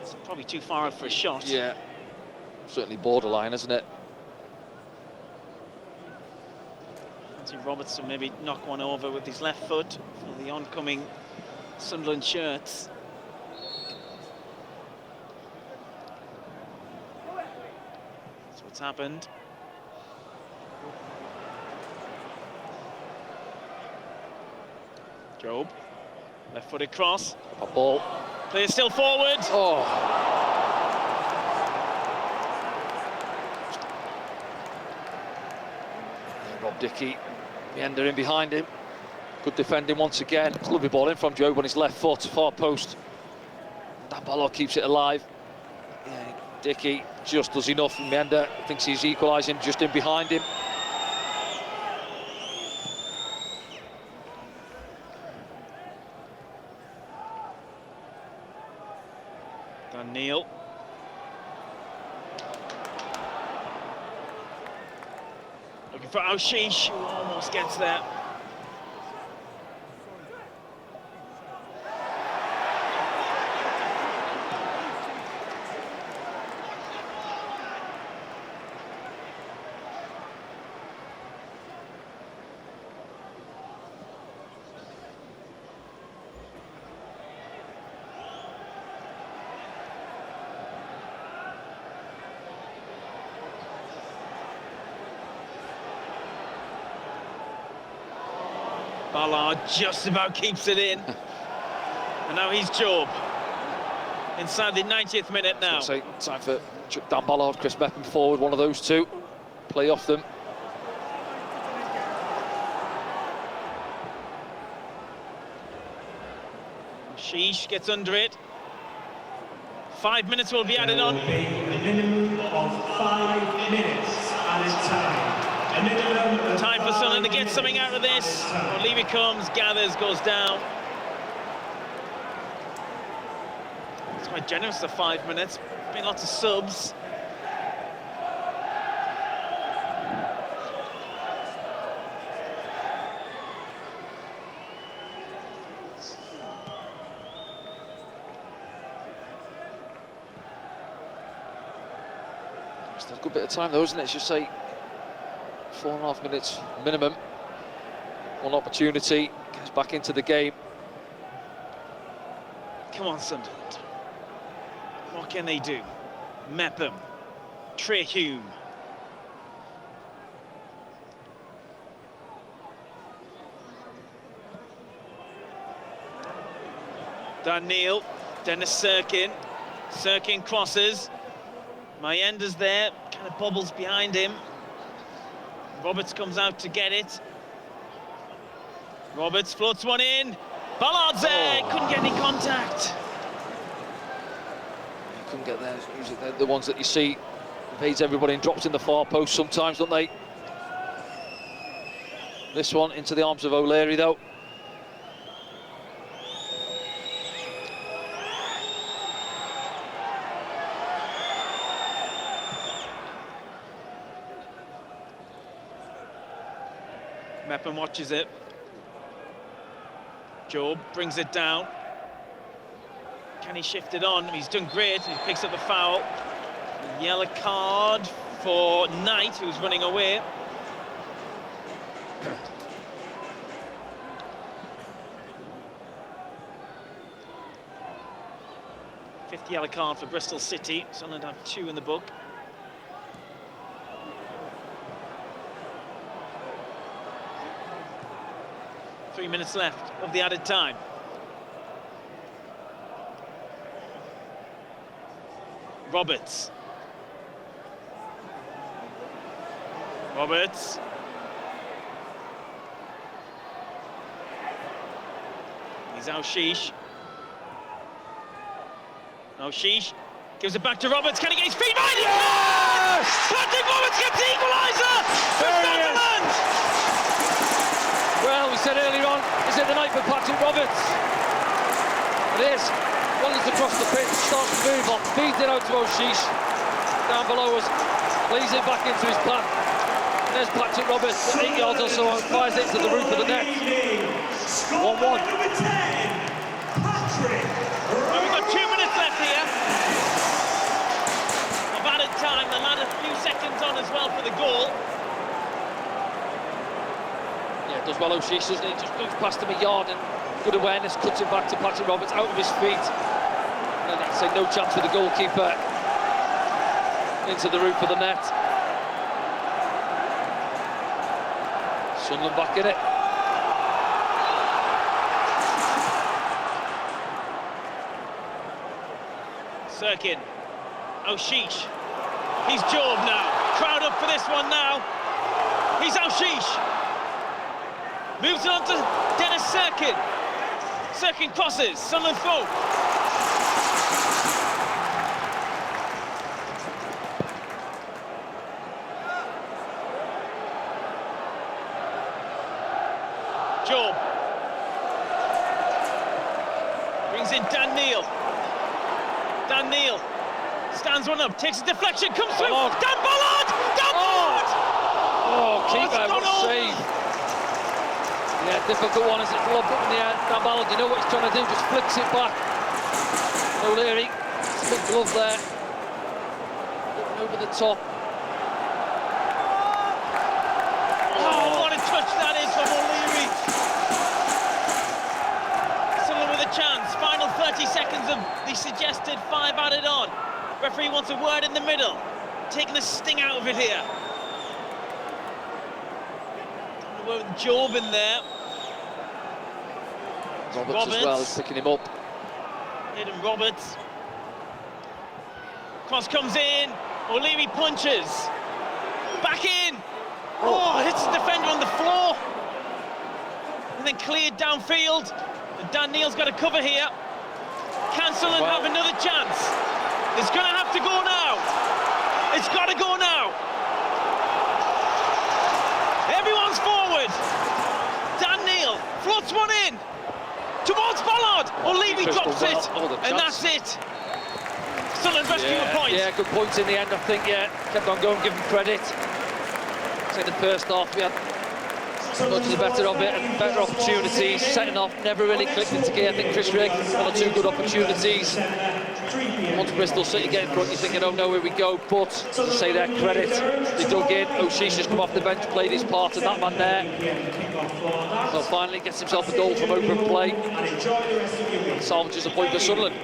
Speaker 2: It's probably too far out for a shot.
Speaker 1: Yeah, certainly borderline, isn't it?
Speaker 2: Roberts to maybe knock one over with his left foot for the oncoming Sunderland shirts. That's what's happened. Job, left-footed cross.
Speaker 1: A ball.
Speaker 2: Player still forward.
Speaker 1: Oh. Rob Dickey. Meander in behind him. Good defending once again. It's a lovely ball in from Job on his left foot, far post. Dan Ballard keeps it alive. Yeah, Dickey just does enough. Meander thinks he's equalising just in behind him.
Speaker 2: Dan Neil. Looking for O'Shea, who almost gets there. Ballard just about keeps it in. And now he's Job. Inside the 90th minute now.
Speaker 1: So time for Dan Ballard, Chris Mepham forward, one of those two. Play off them.
Speaker 2: Sheesh gets under it. 5 minutes will be added on.
Speaker 3: There will be a minimum of 5 minutes added time.
Speaker 2: Time for Sunderland to get something out of this. O'Leary comes, gathers, goes down. It's quite generous, the 5 minutes. Been lots of subs.
Speaker 1: Still a good bit of time though, isn't it? Should say 4.5 minutes minimum. One opportunity, gets back into the game.
Speaker 2: Come on, Sunderland. What can they do? Mepham, Trey Hume. Dan Neil, Dennis Sirkin. Sirkin crosses. Mayenda's there, kind of bobbles behind him. Roberts comes out to get it. Roberts floats one in. Ballard's there, couldn't get any contact.
Speaker 1: He couldn't get there. Usually they're the ones that you see evades everybody and drops in the far post sometimes, don't they? This one into the arms of O'Leary though.
Speaker 2: Mepham watches it. Job brings it down. Can he shift it on? He's done great. He picks up the foul. Yellow card for Knight, who's running away. Fifth yellow card for Bristol City. Sunderland have 2 in the book. Three minutes left of the added time. Roberts. He's Al-Shish. Al-Shish gives it back to Roberts. Can he get his feet right? Yes! Patrick Roberts gets the equaliser for Sunderland!
Speaker 1: Well, we said earlier on, is it the night for Patrick Roberts? It is. Wanders across the pitch, starts to move on, feeds it out to O'Sheesh. Down below us, plays it back into his path. And there's Patrick Roberts, 8 yards or so, and fires it to the roof of the net. 1-1.
Speaker 3: Number 10, Patrick.
Speaker 2: Well, we've got 2 minutes left here of added time. They'll add a few seconds on as well for the goal.
Speaker 1: Yeah, does well O'Sheesh, doesn't he? Just moves past him a yard and good awareness, cuts it back to Patrick Roberts, out of his feet. And I'd say no chance for the goalkeeper. Into the roof of the net. Sunderland back in it.
Speaker 2: Sirkin. O'Sheesh. He's Job now. Crowd up for this one now. He's O'Sheesh. Moves it on to Dennis Sirkin. Sirkin crosses. Sunderland throw. Job. Brings in Dan Neil. Dan Neil stands one up, takes a deflection, comes through. Dan Ballard! Dan Ballard!
Speaker 1: Oh, keeper, what a save. Yeah, difficult one as it's lobbed up in the air. Dan Ballard, you know what he's trying to do, just flicks it back. O'Leary, big glove there. Looking over the top.
Speaker 2: Oh, what a touch that is from O'Leary. Sunderland with a chance. Final 30 seconds of the suggested 5 added on. Referee wants a word in the middle. Taking the sting out of it here. With Job in there.
Speaker 1: Roberts as well is picking him up.
Speaker 2: Hayden Roberts. Cross comes in. O'Leary punches. Back in. Oh, hits the defender on the floor. And then cleared downfield. And Dan Neil's got a cover here. Can Sunderland have another chance? It's going to have to go now. It's got to go now. Everyone's forward. Dan Neil floats one in towards Ballard. O'Leary drops it, and that's it. Sunderland rescue a point.
Speaker 1: Yeah, good points in the end, I think. Yeah, kept on going, give him credit. Say the first half, we had much the better of it and better opportunities. Setting off never really clicked into gear. I think Chris Rigg, 1 or 2 good opportunities. Once Bristol City get in front, you're thinking, oh no, here we go. But to say their credit, they dug in. O'Sheesh has come off the bench, played his part, and that man there, well, finally gets himself a goal from open play. Salvages a point for Sunderland.